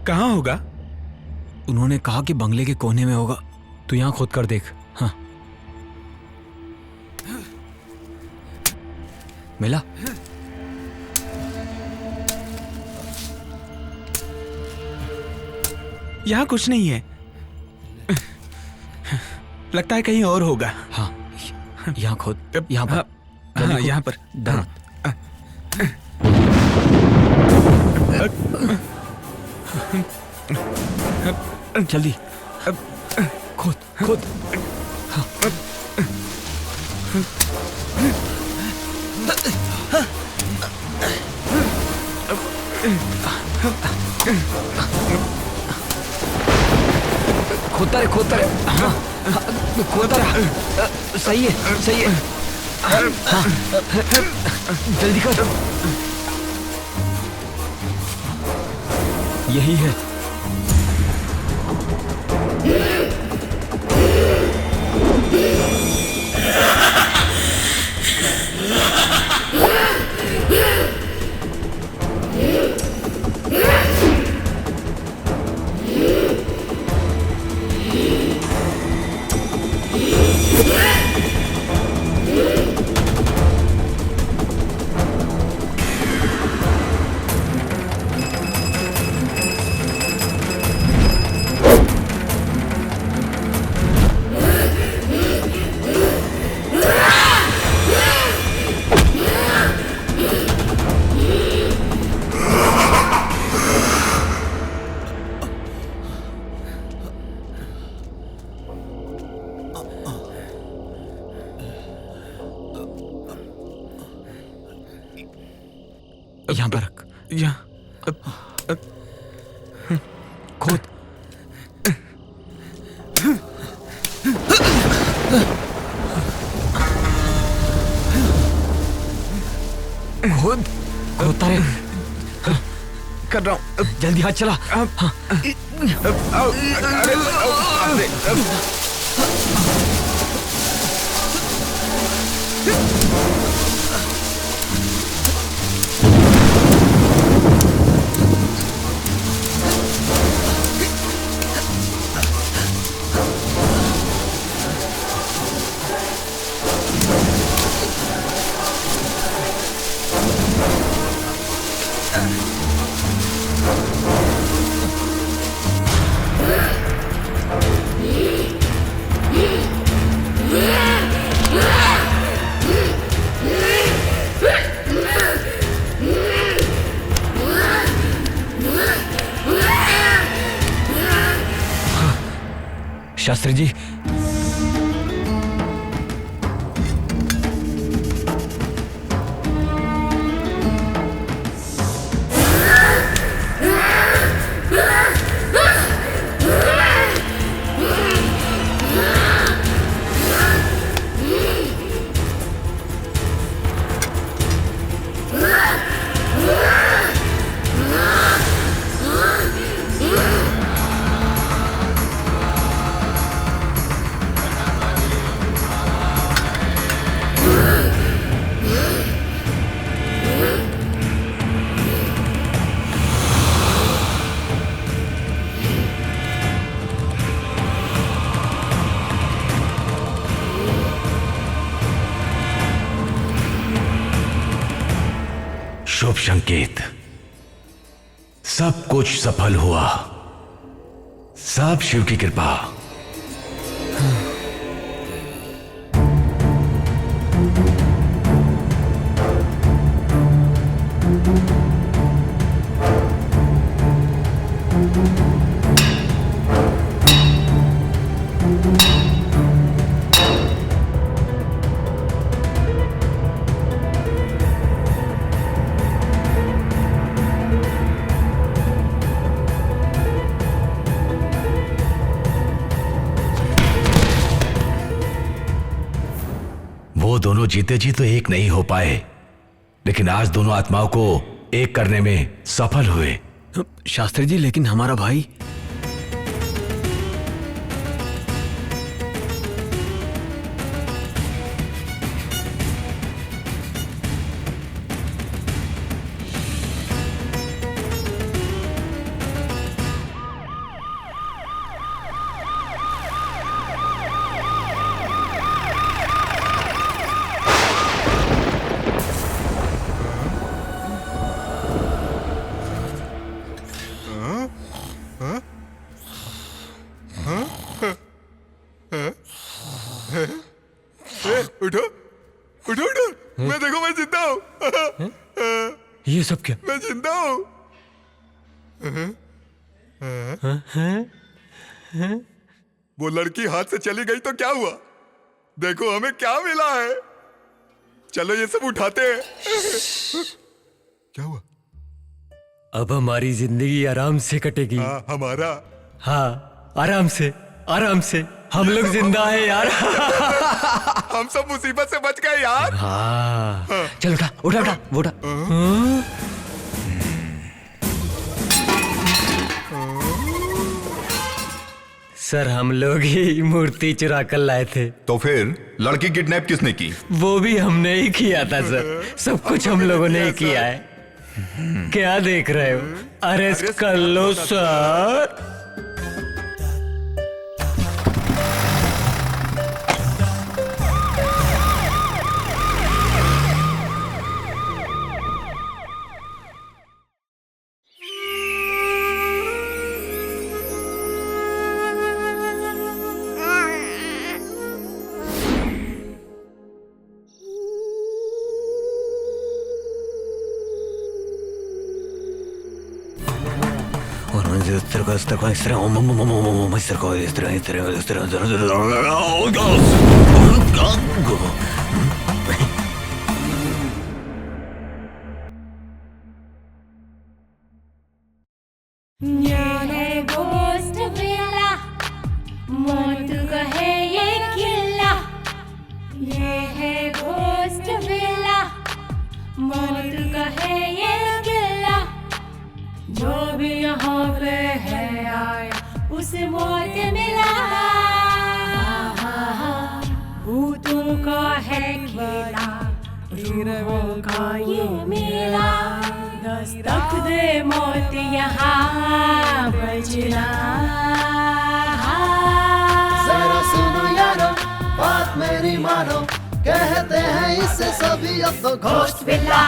कहाँ होगा? उन्होंने कहा कि बंगले के कोने में होगा। तू यहां खोद कर देख। हाँ, मिला? यहां कुछ नहीं है। लगता है कहीं और होगा। हाँ, यहां खोद। यहां पर। हाँ, यहां पर। जल्दी खोद खोद। हाँ। खोदता रहे, खोदता रहे। हाँ, खोदता रहा। सही है, सही है। हाँ, जल्दी कर। यही है। यहाँ पर रख। यहाँ खोद। खोद खोदता रहे। कर रहा हूँ। जल्दी हाथ चला। शास्त्री जी, शुभ संकेत। सब कुछ सफल हुआ। सब शिव की कृपा। वो दोनों जीते जी तो एक नहीं हो पाए, लेकिन आज दोनों आत्माओं को एक करने में सफल हुए। शास्त्री जी, लेकिन हमारा भाई। उठो उठो उठो, मैं देखो, मैं जिंदा हूँ। ये सब क्या? मैं जिंदा हूँ। वो लड़की हाथ से चली गई तो क्या हुआ? देखो हमें क्या मिला है। चलो ये सब उठाते हैं। क्या हुआ? अब हमारी जिंदगी आराम से कटेगी। हाँ, हमारा। हाँ, आराम से, आराम से। हम लोग जिंदा है यार। हम सब मुसीबत से बच गए यार। हाँ। चल उठा उठा उठा उठा। सर, हम लोग ही मूर्ति चुरा कर लाए थे। तो फिर लड़की किडनैप किसने की? वो भी हमने ही किया था सर। सब कुछ हम लोगों ने ही किया है। क्या देख रहे हो? अरेस्ट कर लो सर। ये है घोस्ट विला, मौत का है ये किला। जो भी यहाँ पे है आया उसे मौत मिला। भूतों का है खेला, रूहों का ये मेला। दस्तक दे मौत यहाँ बजना। जरा सुनो यारो बात मेरी मानो, कहते हैं इससे सभी अब तो घोस्ट विला।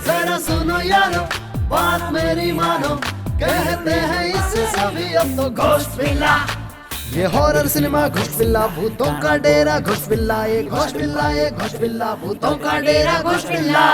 जरा सुनो यारो बात मेरी मानो, कहते हैं इससे सभी अब तो घोस्ट विला। ये हॉरर सिनेमा घोस्ट विला, भूतों का डेरा घोस्ट विला। ये घोस्ट विला, ये घोस्ट विला, भूतों का डेरा घोस्ट विला।